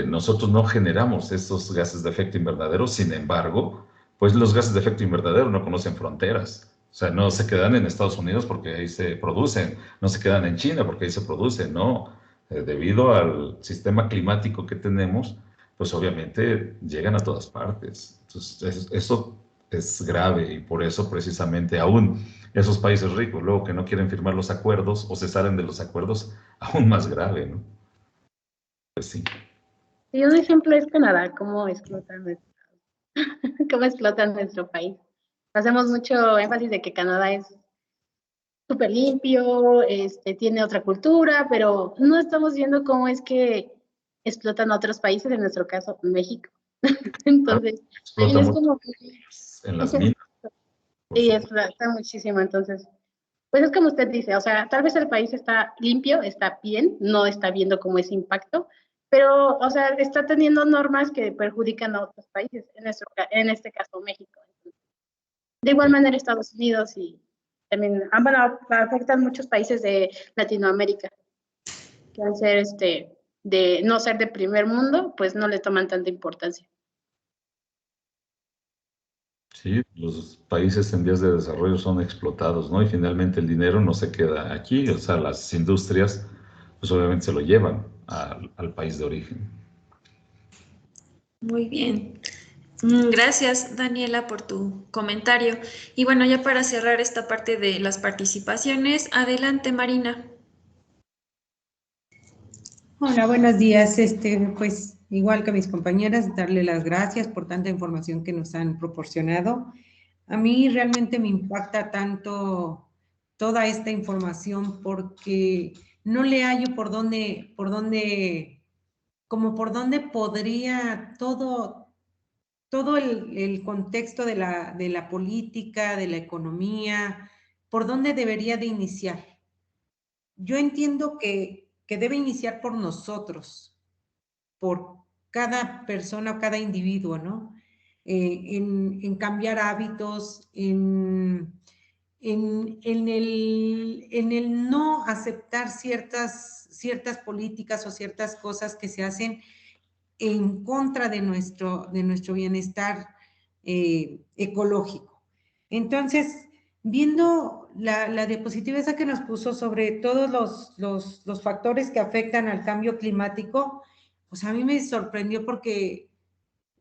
nosotros no generamos estos gases de efecto invernadero. Sin embargo, pues los gases de efecto invernadero no conocen fronteras. O sea, no se quedan en Estados Unidos porque ahí se producen, no se quedan en China porque ahí se producen, no. Debido al sistema climático que tenemos, pues obviamente llegan a todas partes. Entonces, eso es grave y por eso precisamente aún esos países ricos, luego que no quieren firmar los acuerdos o se salen de los acuerdos, aún más grave, ¿no? Pues sí.
Y un ejemplo es Canadá, cómo explotan nuestro país. Hacemos mucho énfasis de que Canadá es súper limpio, tiene otra cultura, pero no estamos viendo cómo es que explotan otros países, en nuestro caso México. Entonces, también
Explota
es
mucho
como...
en las minas.
Sí, explota muchísimo. Entonces, pues es como usted dice, o sea, tal vez el país está limpio, está bien, no está viendo como ese impacto, pero, o sea, está teniendo normas que perjudican a otros países, en este caso México. De igual manera Estados Unidos y también, bueno, afectan muchos países de Latinoamérica, que al ser de no ser de primer mundo, pues no le toman tanta importancia.
Sí, los países en vías de desarrollo son explotados, ¿no? Y finalmente el dinero no se queda aquí, o sea, las industrias, pues obviamente se lo llevan al país de origen.
Muy bien. Gracias, Daniela, por tu comentario. Y bueno, ya para cerrar esta parte de las participaciones, adelante, Marina.
Hola, buenos días. Pues igual que mis compañeras, darle las gracias por tanta información que nos han proporcionado. A mí realmente me impacta tanto toda esta información porque no le hallo por dónde podría todo el contexto de la política, de la economía, por dónde debería de iniciar. Yo entiendo que debe iniciar por nosotros, por cada persona o cada individuo, ¿no? En cambiar hábitos, en el no aceptar ciertas políticas o ciertas cosas que se hacen en contra de nuestro bienestar ecológico. Entonces, viendo la diapositiva esa que nos puso sobre todos los factores que afectan al cambio climático, pues a mí me sorprendió porque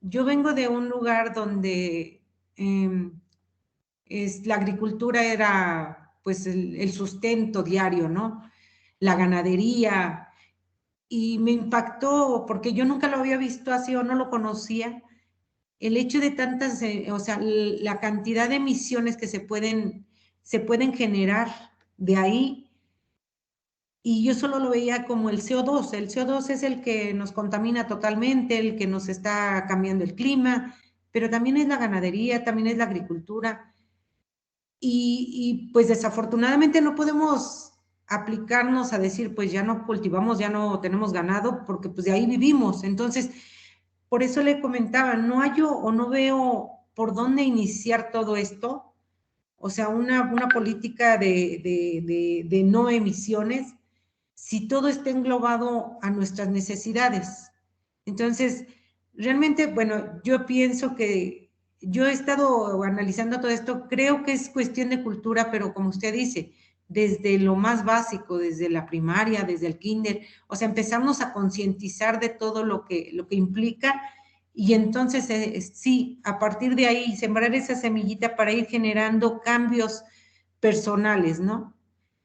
yo vengo de un lugar donde la agricultura era pues el sustento diario, ¿no? La ganadería, y me impactó porque yo nunca lo había visto así o no lo conocía, el hecho de tantas, o sea, la cantidad de emisiones que se pueden generar de ahí, y yo solo lo veía como el CO2. El CO2 es el que nos contamina totalmente, el que nos está cambiando el clima, pero también es la ganadería, también es la agricultura. Y pues desafortunadamente no podemos aplicarnos a decir, pues ya no cultivamos, ya no tenemos ganado, porque pues de ahí vivimos. Entonces, por eso le comentaba, no hallo o no veo por dónde iniciar todo esto. O sea, una política de no emisiones, si todo está englobado a nuestras necesidades. Entonces, realmente, bueno, yo pienso que yo he estado analizando todo esto, creo que es cuestión de cultura, pero como usted dice, desde lo más básico, desde la primaria, desde el kinder, o sea, empezamos a concientizar de todo lo que implica y entonces sí, a partir de ahí, sembrar esa semillita para ir generando cambios personales, ¿no?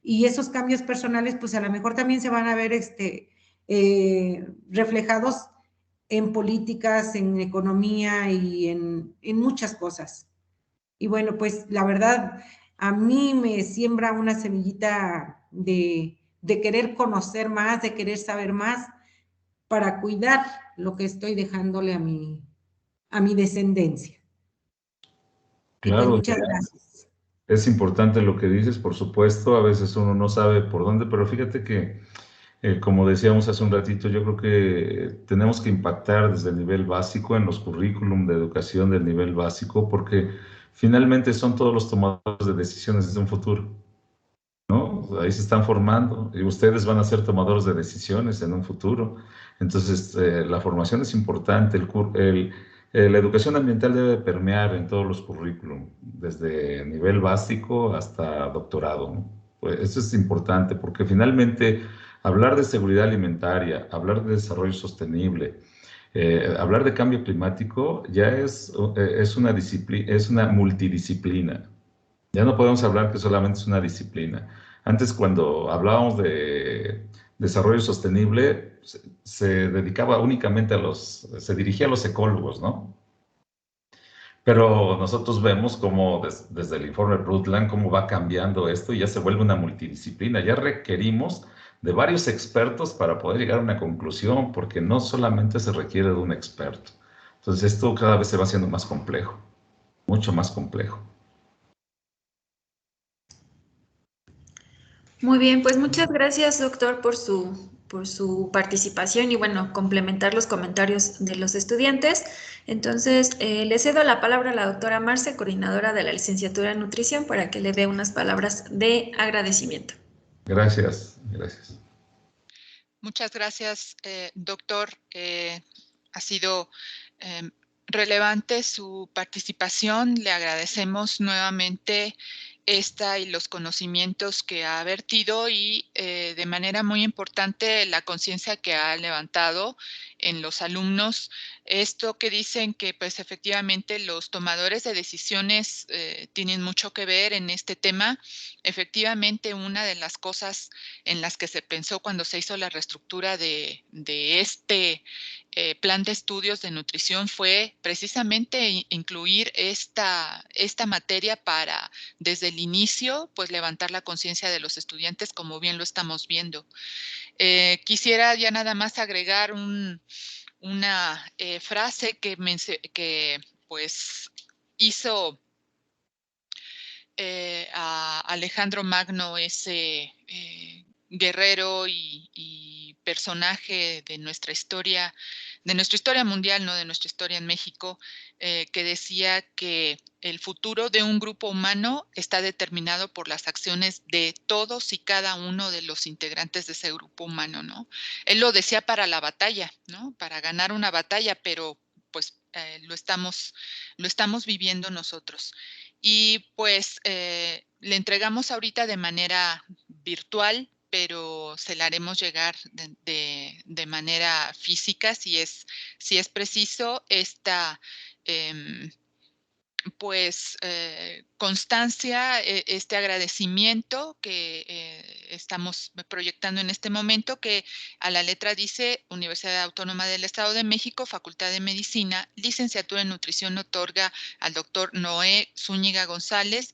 Y esos cambios personales, pues a lo mejor también se van a ver reflejados en políticas, en economía y en muchas cosas. Y bueno, pues la verdad, a mí me siembra una semillita de querer conocer más, de querer saber más, para cuidar lo que estoy dejándole a mi descendencia. Y pues
Claro,
muchas gracias.
es importante lo que dices, por supuesto, a veces uno no sabe por dónde, pero fíjate que, como decíamos hace un ratito, yo creo que tenemos que impactar desde el nivel básico en los currículum de educación del nivel básico, porque finalmente son todos los tomadores de decisiones desde un futuro, ¿no? Ahí se están formando y ustedes van a ser tomadores de decisiones en un futuro. Entonces, la formación es importante, la educación ambiental debe permear en todos los currículum, desde nivel básico hasta doctorado, ¿no? Pues eso es importante porque finalmente hablar de seguridad alimentaria, hablar de desarrollo sostenible, hablar de cambio climático ya es una es una multidisciplina. Ya no podemos hablar que solamente es una disciplina. Antes, cuando hablábamos de desarrollo sostenible, se dedicaba únicamente se dirigía a los ecólogos, ¿no? Pero nosotros vemos cómo desde el informe Brundtland, cómo va cambiando esto y ya se vuelve una multidisciplina. Ya requerimos de varios expertos para poder llegar a una conclusión, porque no solamente se requiere de un experto. Entonces, esto cada vez se va haciendo más complejo, mucho más complejo.
Muy bien, pues muchas gracias, doctor, por su participación y bueno, complementar los comentarios de los estudiantes. Entonces, le cedo la palabra a la doctora Marce, coordinadora de la licenciatura en nutrición, para que le dé unas palabras de agradecimiento.
Gracias, gracias.
Muchas gracias, doctor. Ha sido relevante su participación. Le agradecemos nuevamente esta y los conocimientos que ha vertido y de manera muy importante la conciencia que ha levantado en los alumnos. Esto que dicen que pues efectivamente los tomadores de decisiones tienen mucho que ver en este tema. Efectivamente, una de las cosas en las que se pensó cuando se hizo la reestructura de este plan de estudios de nutrición fue precisamente incluir esta materia para, desde el inicio, pues levantar la conciencia de los estudiantes, como bien lo estamos viendo. Quisiera ya nada más agregar una frase que pues hizo a Alejandro Magno, ese guerrero y personaje de nuestra historia mundial, no de nuestra historia en México, que decía que el futuro de un grupo humano está determinado por las acciones de todos y cada uno de los integrantes de ese grupo humano, ¿no? Él lo decía para la batalla, ¿no? Para ganar una batalla, pero pues lo estamos viviendo nosotros. Y pues le entregamos ahorita de manera virtual, pero se la haremos llegar de manera física si es preciso pues constancia, este agradecimiento que estamos proyectando en este momento, que a la letra dice Universidad Autónoma del Estado de México, Facultad de Medicina, licenciatura en Nutrición, otorga al doctor Noé Zúñiga González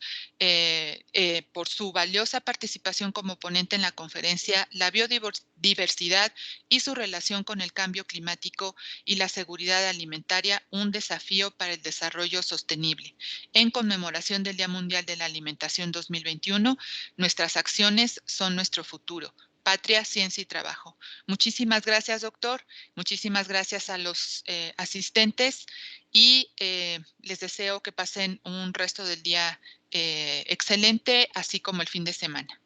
por su valiosa participación como ponente en la conferencia La biodiversidad y su relación con el cambio climático y la seguridad alimentaria, un desafío para el desarrollo sostenible. En conmemoración del Día Mundial de la Alimentación 2021, nuestras acciones son nuestro futuro. Patria, ciencia y trabajo. Muchísimas gracias, doctor. Muchísimas gracias a los asistentes y les deseo que pasen un resto del día excelente, así como el fin de semana.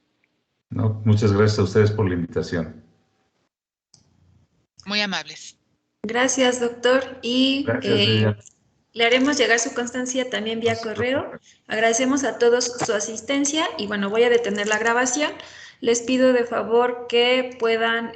No, muchas gracias a ustedes por la invitación.
Muy amables.
Gracias, doctor. Y le haremos llegar su constancia también vía correo. Agradecemos a todos su asistencia y bueno, voy a detener la grabación. Les pido de favor que puedan